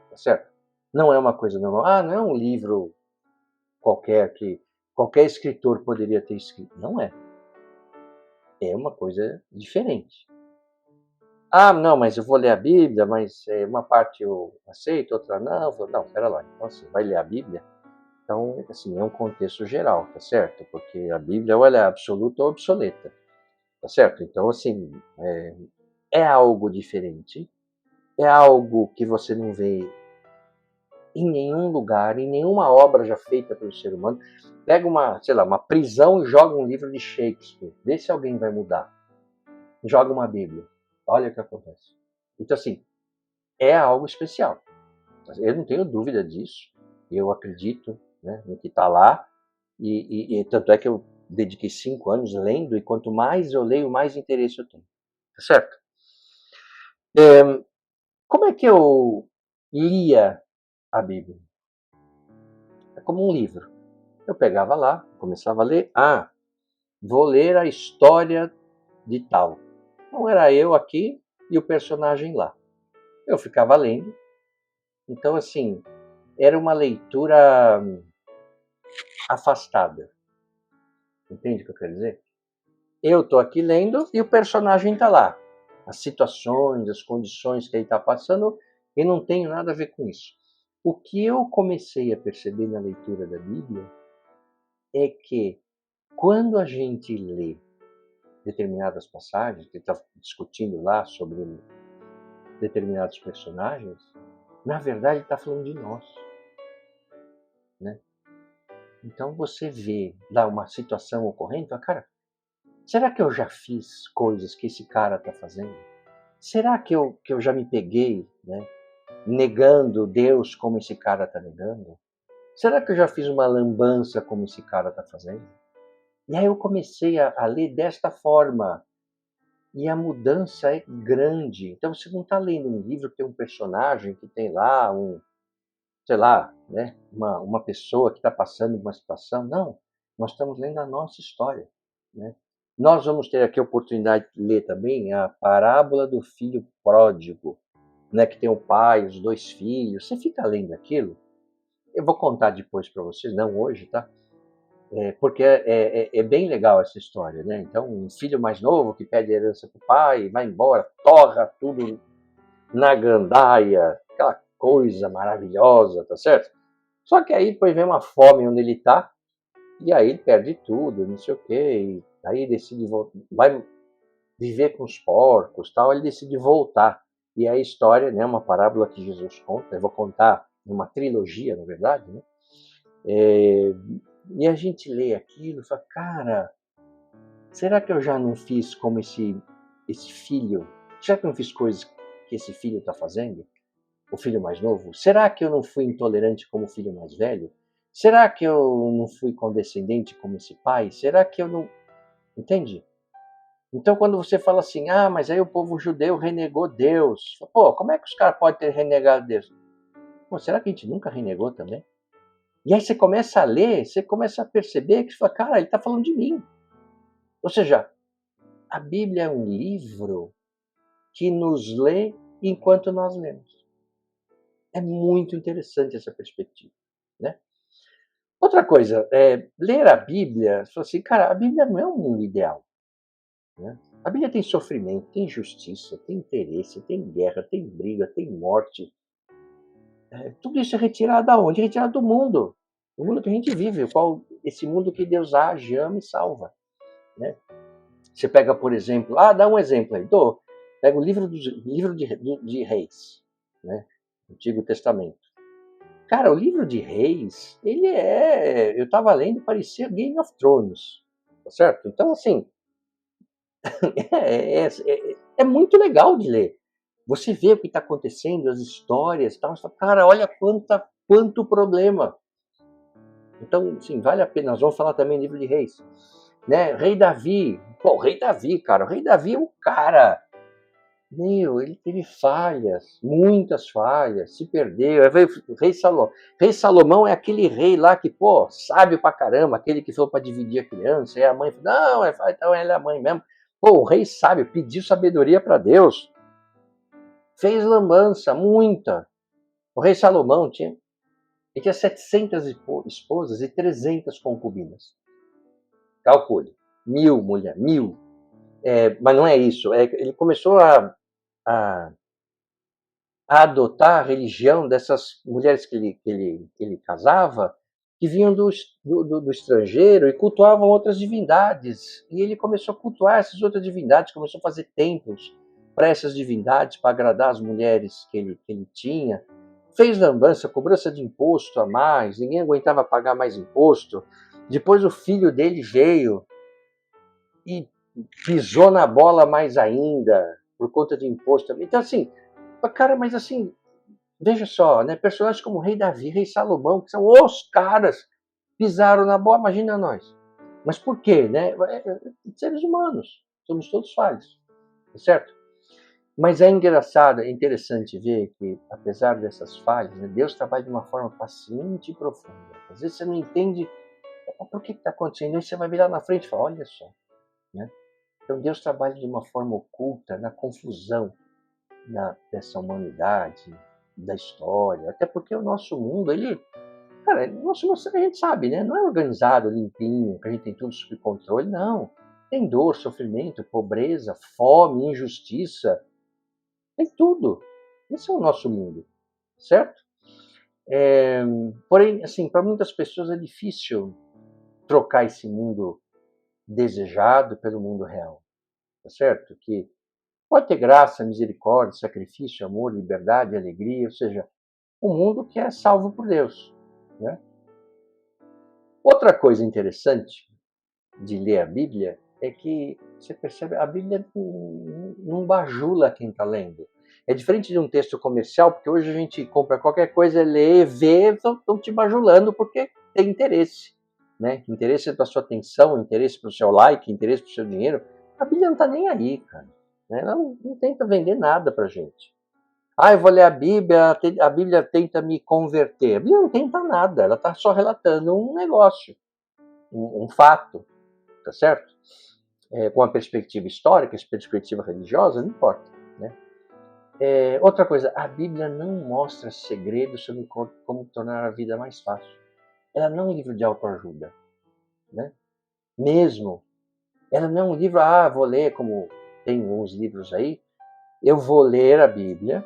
Speaker 1: tá certo? Não é uma coisa normal. Ah, não é um livro qualquer que qualquer escritor poderia ter escrito. Não é. É uma coisa diferente. Ah, não, mas eu vou ler a Bíblia, mas uma parte eu aceito, outra não. Eu falo, não, pera lá. Então, assim, vai ler a Bíblia? Então, assim, é um contexto geral, tá certo? Porque a Bíblia ou ela é absoluta ou obsoleta, tá certo? Então, assim, é algo diferente, é algo que você não vê em nenhum lugar, em nenhuma obra já feita pelo ser humano. Pega sei lá, uma prisão e joga um livro de Shakespeare. Vê se alguém vai mudar. Joga uma Bíblia. Olha o que acontece. Então, assim, é algo especial. Eu não tenho dúvida disso. Eu acredito, né, no que está lá. E tanto é que eu dediquei 5 anos lendo, e quanto mais eu leio, mais interesse eu tenho. Tá certo? Como é que eu lia a Bíblia? É como um livro. Eu pegava lá, começava a ler. Ah, vou ler a história de tal. Não era eu aqui e o personagem lá. Eu ficava lendo. Então, assim, era uma leitura afastada. Entende o que eu quero dizer? Eu estou aqui lendo e o personagem está lá. As situações, as condições que ele está passando, eu não tenho nada a ver com isso. O que eu comecei a perceber na leitura da Bíblia é que quando a gente lê determinadas passagens, que ele está discutindo lá sobre determinados personagens, na verdade ele está falando de nós, né? Então você vê lá uma situação ocorrendo e fala, cara, será que eu já fiz coisas que esse cara está fazendo? Será que eu já me peguei, né, negando Deus como esse cara está negando? Será que eu já fiz uma lambança como esse cara está fazendo? E aí eu comecei a ler desta forma. E a mudança é grande. Então você não está lendo um livro que tem um personagem que tem lá sei lá, né, uma pessoa que está passando uma situação. Não, nós estamos lendo a nossa história, né? Nós vamos ter aqui a oportunidade de ler também a parábola do filho pródigo, né, que tem o pai, os dois filhos. Você fica lendo aquilo. Eu vou contar depois para vocês, não hoje, tá? Porque é bem legal essa história, né? Então, um filho mais novo que pede herança para o pai, vai embora, torra tudo na gandaia, aquela coisa maravilhosa, tá certo? Só que aí depois vem uma fome onde ele está, e aí ele perde tudo, não sei o quê, e aí decide vai viver com os porcos, tal, ele decide voltar. E a história, né, uma parábola que Jesus conta, eu vou contar uma trilogia, na verdade, né? É, e a gente lê aquilo e fala, cara, será que eu já não fiz como esse filho? Será que eu não fiz coisas que esse filho está fazendo? O filho mais novo? Será que eu não fui intolerante como o filho mais velho? Será que eu não fui condescendente como esse pai? Será que eu não. Entende? Então, quando você fala assim, ah, mas aí o povo judeu renegou Deus. Pô, como é que os caras podem ter renegado Deus? Pô, será que a gente nunca renegou também? E aí você começa a ler, você começa a perceber que você fala, cara, ele está falando de mim. Ou seja, a Bíblia é um livro que nos lê enquanto nós lemos. É muito interessante essa perspectiva, né? Outra coisa, ler a Bíblia, você fala assim, cara, a Bíblia não é um mundo ideal, né? A Bíblia tem sofrimento, tem injustiça, tem interesse, tem guerra, tem briga, tem morte. Tudo isso é retirado da onde? Retirado do mundo. Do mundo que a gente vive, esse mundo que Deus age, ama e salva, né? Você pega, por exemplo, dá um exemplo aí, pega o livro de Reis, né? Antigo Testamento. Cara, o livro de Reis, eu estava lendo, parecia Game of Thrones, tá certo? Então, assim, é muito legal de ler. Você vê o que está acontecendo, as histórias e tal, você fala, cara, olha quanto problema. Então, sim, vale a pena. Nós vamos falar também do livro de Reis, né? Rei Davi, pô, Rei Davi, cara, o Rei Davi é um cara. Meu, ele teve falhas, muitas falhas, se perdeu. Aí veio o rei Salomão. Rei Salomão é aquele rei lá que, pô, sábio pra caramba, aquele que foi para dividir a criança, e a mãe falou, não, então ela é a mãe mesmo. Pô, o rei sábio pediu sabedoria para Deus, fez lambança, muita. O rei Salomão ele tinha 700 esposas e 300 concubinas. Calcule, 1000 mulher, 1000. Mas não é isso, ele começou a a adotar a religião dessas mulheres que ele casava, que vinham do estrangeiro e cultuavam outras divindades. E ele começou a cultuar essas outras divindades, começou a fazer templos para essas divindades, para agradar as mulheres que ele tinha. Fez lambança, cobrança de imposto a mais, ninguém aguentava pagar mais imposto. Depois o filho dele veio e pisou na bola mais ainda, por conta de imposto. Então, assim, cara, mas assim, veja só, né? Personagens como o Rei Davi, Rei Salomão, que são os caras, pisaram na bola, imagina nós. Mas por quê, né? Seres humanos, somos todos falhos, tá certo? Mas é engraçado, é interessante ver que, apesar dessas falhas, né, Deus trabalha de uma forma paciente e profunda. Às vezes você não entende por que está acontecendo, aí você vai virar na frente e falar, olha só, né? Então Deus trabalha de uma forma oculta, na confusão dessa humanidade, da história, até porque o nosso mundo, cara, o nosso mundo, a gente sabe, né? Não é organizado, limpinho, que a gente tem tudo sob controle, não. Tem dor, sofrimento, pobreza, fome, injustiça, tem tudo. Esse é o nosso mundo, certo? Porém, assim, para muitas pessoas é difícil trocar esse mundo desejado pelo mundo real. tá certo? Que pode ter graça, misericórdia, sacrifício, amor, liberdade, alegria, ou seja, um mundo que é salvo por Deus, né? Outra coisa interessante de ler a Bíblia é que você percebe, a Bíblia não bajula quem está lendo. É diferente de um texto comercial, porque hoje a gente compra qualquer coisa, lê, vê, estão te bajulando porque tem interesse. Né? Interesse da sua atenção, interesse para o seu like, interesse para o seu dinheiro. A Bíblia não está nem aí, cara. Né? Ela não tenta vender nada para gente. Ah, eu vou ler a Bíblia tenta me converter. A Bíblia não tenta nada, ela está só relatando um negócio, um fato, tá certo? Com a perspectiva histórica, perspectiva religiosa, não importa. Né? Outra coisa, a Bíblia não mostra segredos sobre como tornar a vida mais fácil. Ela não é um livro de autoajuda. Né? Mesmo. Ela não é um livro, vou ler, como tem uns livros aí, eu vou ler a Bíblia,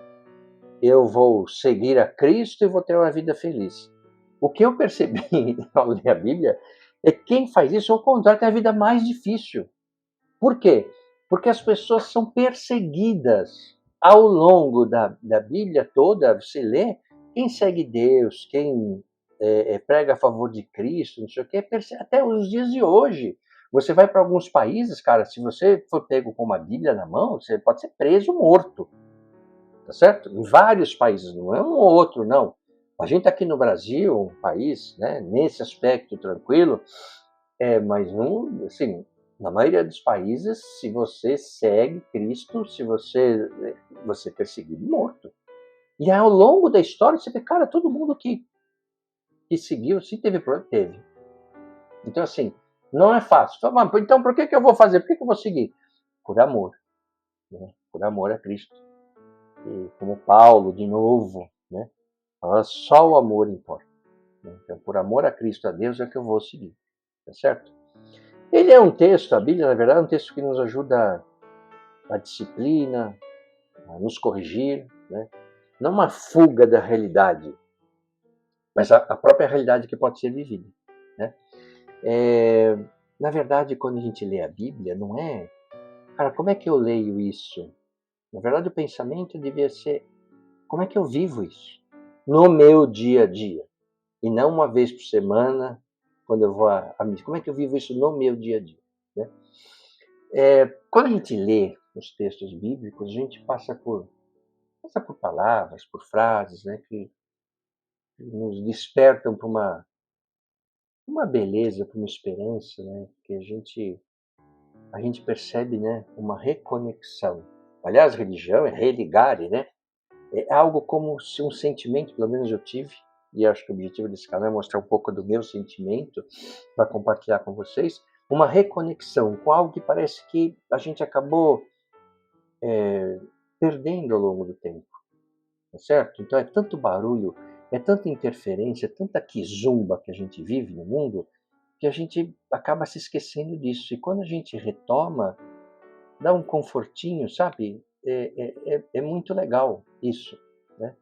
Speaker 1: eu vou seguir a Cristo e vou ter uma vida feliz. O que eu percebi ao ler a Bíblia é que quem faz isso, ao contrário, tem a vida mais difícil. Por quê? Porque as pessoas são perseguidas ao longo da Bíblia toda. Você lê, quem segue Deus, quem prega a favor de Cristo, não sei o quê, até os dias de hoje. Você vai para alguns países, cara, se você for pego com uma Bíblia na mão, você pode ser preso, morto. Tá certo? Em vários países, não é um ou outro, não. A gente aqui no Brasil, um país, né, nesse aspecto tranquilo, mas não, assim, na maioria dos países, se você segue Cristo, se você é perseguido, morto. E ao longo da história, você vê, cara, todo mundo que seguiu, se teve problema, teve. Então, assim, não é fácil. Então, por que eu vou fazer? Por que eu vou seguir? Por amor. Né? Por amor a Cristo. E como Paulo, de novo, né? Só o amor importa. Né? Então, por amor a Cristo, a Deus, é que eu vou seguir. Tá certo? Ele é um texto, a Bíblia, na verdade, é um texto que nos ajuda a disciplina, a nos corrigir, né? Não uma fuga da realidade, mas a própria realidade que pode ser vivida. Né? Na verdade, quando a gente lê a Bíblia, não é, cara, como é que eu leio isso? Na verdade, o pensamento devia ser, como é que eu vivo isso? No meu dia a dia. E não uma vez por semana, quando eu vou à missa. Como é que eu vivo isso no meu dia a dia? Né? Quando a gente lê os textos bíblicos, a gente passa por palavras, por frases, né, que nos despertam para uma beleza, para uma esperança, né, que a gente percebe, né, uma reconexão. Aliás, religião é religare, né? É algo como se um sentimento, pelo menos eu tive, e acho que o objetivo desse canal é mostrar um pouco do meu sentimento para compartilhar com vocês, uma reconexão com algo que parece que a gente acabou perdendo ao longo do tempo. Tá certo? Então é tanto barulho, é tanta interferência, é tanta quizumba que a gente vive no mundo, que a gente acaba se esquecendo disso. E quando a gente retoma, dá um confortinho, sabe? É muito legal isso, né?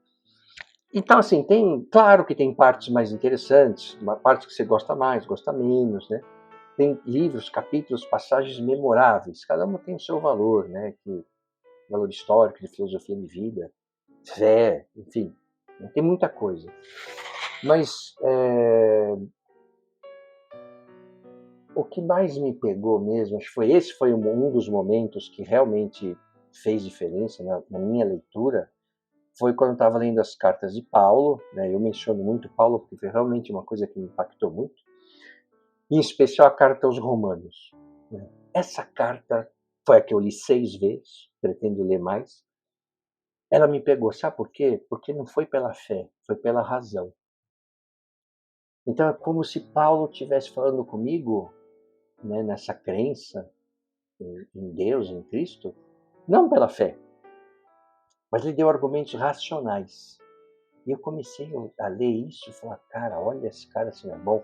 Speaker 1: Então, assim, claro que tem partes mais interessantes, uma parte que você gosta mais, gosta menos, né? Tem livros, capítulos, passagens memoráveis, cada uma tem o seu valor, né? Valor histórico, de filosofia de vida, fé, enfim, tem muita coisa. Mas o que mais me pegou mesmo, acho que esse foi um dos momentos que realmente fez diferença na minha leitura, foi quando eu estava lendo as cartas de Paulo, né? Eu menciono muito Paulo porque foi realmente uma coisa que me impactou muito, em especial a carta aos Romanos. Né? Essa carta foi a que eu li 6 vezes, pretendo ler mais. Ela me pegou, sabe por quê? Porque não foi pela fé, foi pela razão. Então é como se Paulo estivesse falando comigo, né, nessa crença em Deus, em Cristo, não pela fé, mas ele deu argumentos racionais. E eu comecei a ler isso e falar, cara, olha, esse cara assim é bom.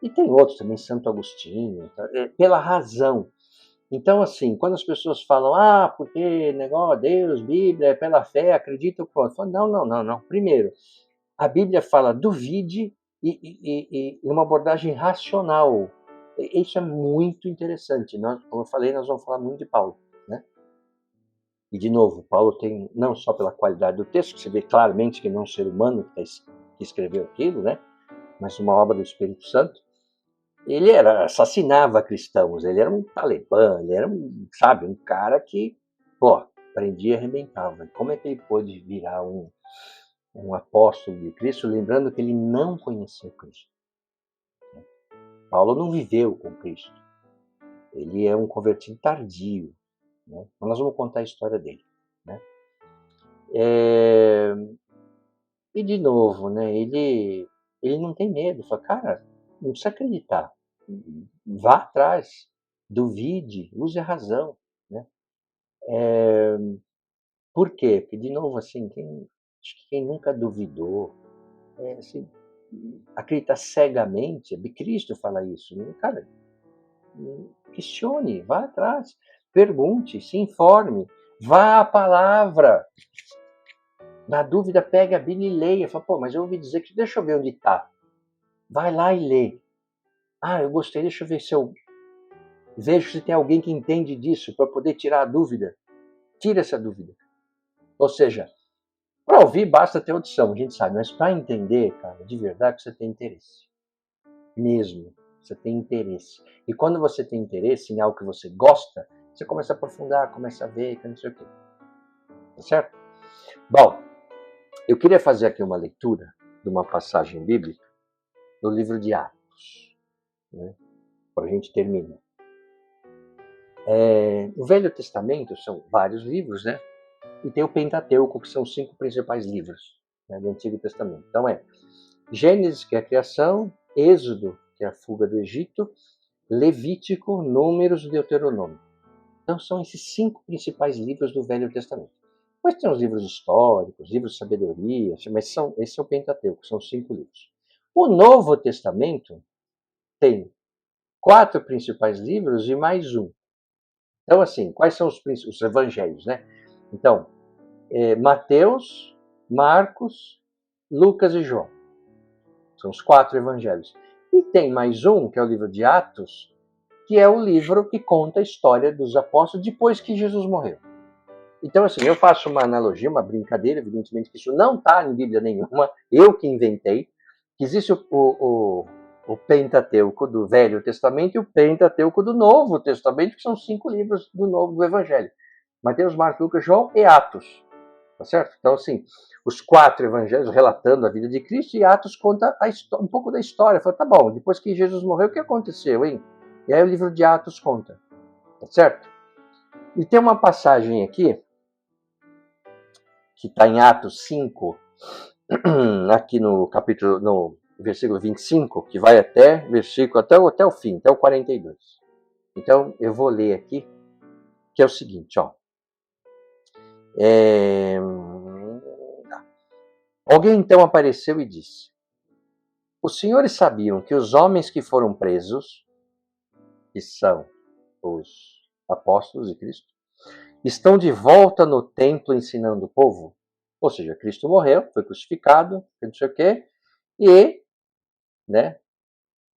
Speaker 1: E tem outros também, Santo Agostinho, pela razão. Então, assim, quando as pessoas falam, porque negócio, Deus, Bíblia, é pela fé, acredita, pronto. Eu falo, não, não, não, não. Primeiro, a Bíblia fala duvide e uma abordagem racional. Isso é muito interessante. Como eu falei, nós vamos falar muito de Paulo. Né? E, de novo, Paulo tem, não só pela qualidade do texto, que você vê claramente que não é um ser humano que escreveu aquilo, né? Mas uma obra do Espírito Santo. Ele assassinava cristãos, ele era um talibã, ele era sabe, um cara que, pô, prendia e arrebentava. Como é que ele pôde virar um apóstolo de Cristo, lembrando que ele não conheceu Cristo? Paulo não viveu com Cristo. Ele é um convertido tardio, né? Mas nós vamos contar a história dele, né? E de novo, né? Ele não tem medo. Fala, cara, não precisa acreditar. Vá atrás, duvide, use a razão, né? Por quê? Porque, de novo, assim, acho que quem nunca duvidou, assim, acredita cegamente, Cristo fala isso, né? Cara, questione, vá atrás, pergunte, se informe, vá à palavra. Na dúvida, pegue a Bíblia e leia. Fala, pô, mas eu ouvi dizer que, deixa eu ver onde está. Vai lá e lê. Ah, eu gostei, deixa eu ver se eu vejo se tem alguém que entende disso para poder tirar a dúvida. Tira essa dúvida. Ou seja, para ouvir basta ter audição, a gente sabe, mas para entender, cara, de verdade você tem interesse. Mesmo, você tem interesse. E quando você tem interesse em algo que você gosta, você começa a aprofundar, começa a ver, não sei o quê. Tá certo? Bom, eu queria fazer aqui uma leitura de uma passagem bíblica do livro de Atos, né? Para a gente terminar. O Velho Testamento são vários livros, né? E tem o Pentateuco, que são os 5 principais livros, né, do Antigo Testamento. Então Gênesis, que é a criação, Êxodo, que é a fuga do Egito, Levítico, Números e Deuteronômio. Então são esses 5 principais livros do Velho Testamento. Depois tem os livros históricos, livros de sabedoria, mas esse é o Pentateuco, são 5 livros. O Novo Testamento tem 4 principais livros e mais um. Então, assim, quais são os evangelhos, né? Então, Mateus, Marcos, Lucas e João. São os 4 evangelhos. E tem mais um, que é o livro de Atos, que é o livro que conta a história dos apóstolos depois que Jesus morreu. Então, assim, eu faço uma analogia, uma brincadeira, evidentemente que isso não está em Bíblia nenhuma, eu que inventei, que existe o Pentateuco do Velho Testamento e o Pentateuco do Novo Testamento, que são 5 livros do Evangelho. Mateus, Marcos, Lucas, João e Atos. Tá certo? Então, assim, os 4 evangelhos relatando a vida de Cristo, e Atos conta um pouco da história. Fala, tá bom, depois que Jesus morreu, o que aconteceu, hein? E aí o livro de Atos conta. Tá certo? E tem uma passagem aqui, que está em Atos 5, aqui no capítulo, no versículo 25, que vai até o fim, até o 42. Então, eu vou ler aqui, que é o seguinte, ó. Alguém então apareceu e disse: os senhores sabiam que os homens que foram presos, que são os apóstolos de Cristo, estão de volta no templo ensinando o povo? Ou seja, Cristo morreu, foi crucificado, não sei o quê, e, né,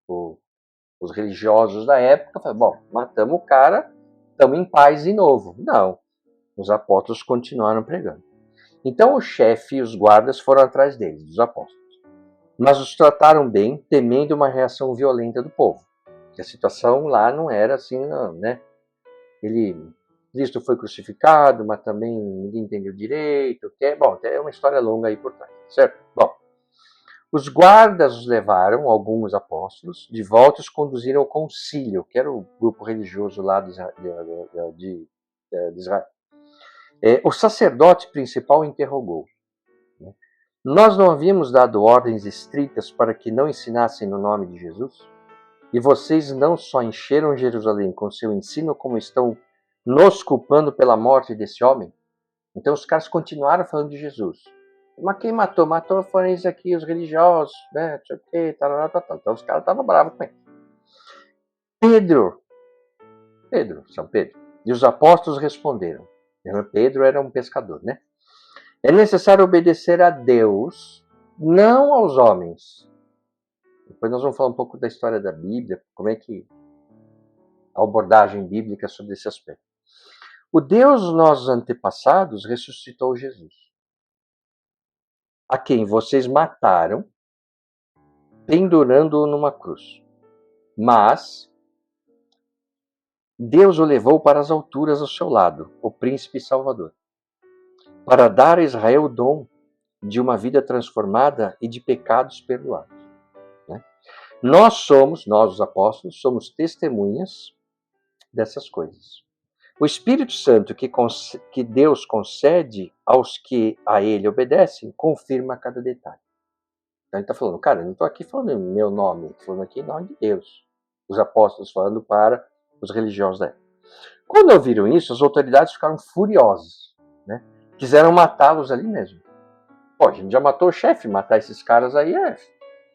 Speaker 1: os religiosos da época falaram, bom, matamos o cara, estamos em paz de novo. Não, os apóstolos continuaram pregando. Então o chefe e os guardas foram atrás deles, dos apóstolos. Mas os trataram bem, temendo uma reação violenta do povo. A situação lá não era assim, né? Cristo foi crucificado, mas também ninguém entendeu direito. Bom, é uma história longa aí por trás, certo? Bom, os guardas os levaram, alguns apóstolos, de volta e os conduziram ao concílio, que era o grupo religioso lá de Israel. O sacerdote principal interrogou: nós não havíamos dado ordens estritas para que não ensinassem no nome de Jesus? E vocês não só encheram Jerusalém com seu ensino, como estão nos culpando pela morte desse homem? Então os caras continuaram falando de Jesus. Mas quem matou? Matou foram esses aqui, os religiosos, né? Não sei o quê, tal. Então os caras estavam bravos com ele. São Pedro. E os apóstolos responderam. Pedro era um pescador, né? É necessário obedecer a Deus, não aos homens. Depois nós vamos falar um pouco da história da Bíblia, como é que a abordagem bíblica sobre esse aspecto. O Deus dos nossos antepassados ressuscitou Jesus, a quem vocês mataram, pendurando-o numa cruz. Mas Deus o levou para as alturas ao seu lado, o príncipe salvador, para dar a Israel o dom de uma vida transformada e de pecados perdoados. Né? Nós os apóstolos, somos testemunhas dessas coisas. O Espírito Santo que Deus concede aos que a ele obedecem, confirma cada detalhe. Então ele está falando, cara, eu não estou aqui falando em meu nome, estou falando aqui em nome de Deus. Os apóstolos falando para os religiosos da época. Quando ouviram isso, as autoridades ficaram furiosas, né? Quiseram matá-los ali mesmo. Pô, a gente já matou o chefe, matar esses caras aí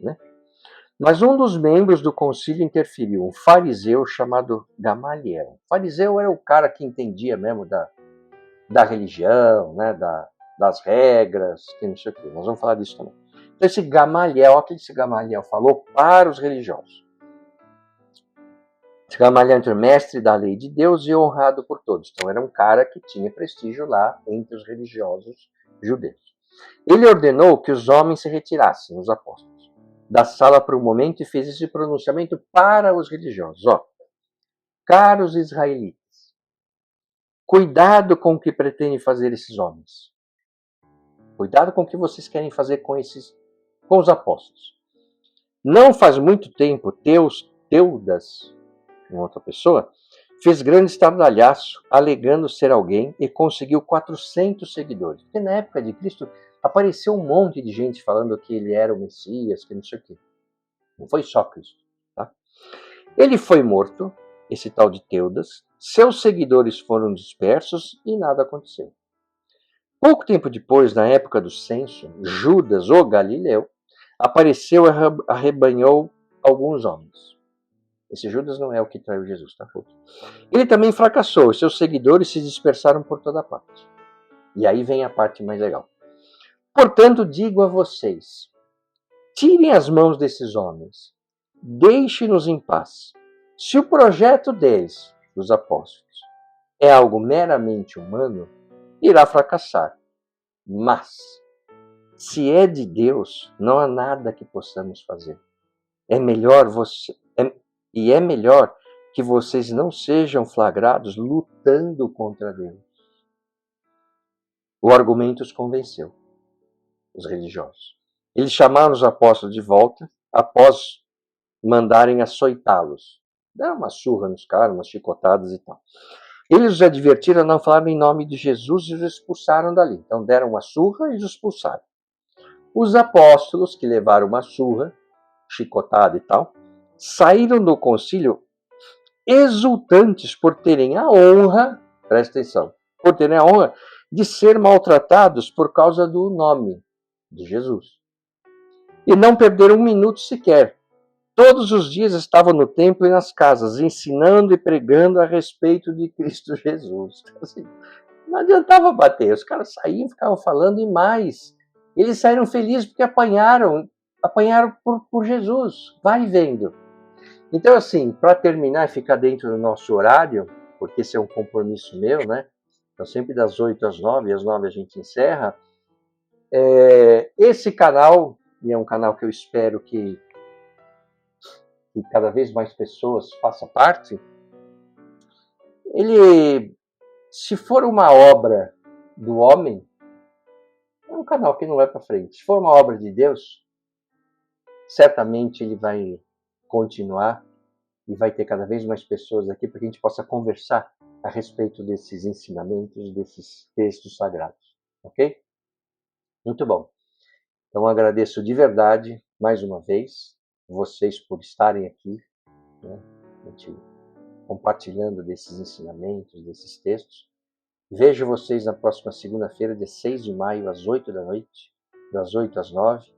Speaker 1: né? Mas um dos membros do concílio interferiu, um fariseu chamado Gamaliel. O fariseu era o cara que entendia mesmo da religião, né? Das regras, que não sei o quê. Nós vamos falar disso também. Então esse Gamaliel, olha o que esse Gamaliel falou para os religiosos. Esse Gamaliel era mestre da lei de Deus e honrado por todos. Então era um cara que tinha prestígio lá entre os religiosos judeus. Ele ordenou que os homens se retirassem, os apóstolos, da sala por um momento e fez esse pronunciamento para os religiosos. Caros israelitas, cuidado com o que pretendem fazer esses homens. Cuidado com o que vocês querem fazer com os apóstolos. Não faz muito tempo, Teudas, uma outra pessoa, fez grande estardalhaço, alegando ser alguém e conseguiu 400 seguidores. Porque na época de Cristo apareceu um monte de gente falando que ele era o Messias, que não sei o quê. Não foi só Cristo. Tá? Ele foi morto, esse tal de Teudas, seus seguidores foram dispersos e nada aconteceu. Pouco tempo depois, na época do censo, Judas, o Galileu, apareceu e arrebanhou alguns homens. Esse Judas não é o que traiu Jesus, tá? Ele também fracassou, seus seguidores se dispersaram por toda parte. E aí vem a parte mais legal. Portanto, digo a vocês, tirem as mãos desses homens, deixem-nos em paz. Se o projeto deles, dos apóstolos, é algo meramente humano, irá fracassar. Mas, se é de Deus, não há nada que possamos fazer. É melhor que vocês não sejam flagrados lutando contra Deus. O argumento os convenceu, os religiosos. Eles chamaram os apóstolos de volta, após mandarem açoitá-los. Deram uma surra nos caras, umas chicotadas e tal. Eles os advertiram a não falar em nome de Jesus e os expulsaram dali. Então deram uma surra e os expulsaram. Os apóstolos, que levaram uma surra, chicotada e tal, saíram do concílio exultantes por terem a honra, presta atenção, por terem a honra de ser maltratados por causa do nome de Jesus. E não perderam um minuto sequer. Todos os dias estavam no templo e nas casas, ensinando e pregando a respeito de Cristo Jesus. Assim, não adiantava bater, os caras saíam, ficavam falando e mais. Eles saíram felizes porque apanharam por Jesus. Vai vendo. Então, assim, para terminar e ficar dentro do nosso horário, porque esse é um compromisso meu, né? Então, sempre das 8 às 9, às 9 a gente encerra. Esse canal, e é um canal que eu espero que cada vez mais pessoas façam parte, ele, se for uma obra do homem, é um canal que não vai para frente. Se for uma obra de Deus, certamente ele vai continuar e vai ter cada vez mais pessoas aqui para que a gente possa conversar a respeito desses ensinamentos, desses textos sagrados. Ok? Muito bom. Então agradeço de verdade, mais uma vez, vocês por estarem aqui, né, compartilhando desses ensinamentos, desses textos. Vejo vocês na próxima segunda-feira, dia 6 de maio, às 8 da noite, das 8 às 9,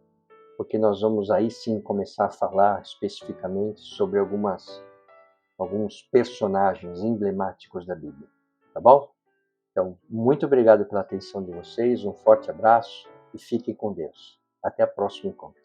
Speaker 1: porque nós vamos aí sim começar a falar especificamente sobre alguns personagens emblemáticos da Bíblia, tá bom? Então, muito obrigado pela atenção de vocês, um forte abraço e fiquem com Deus. Até o próximo encontro.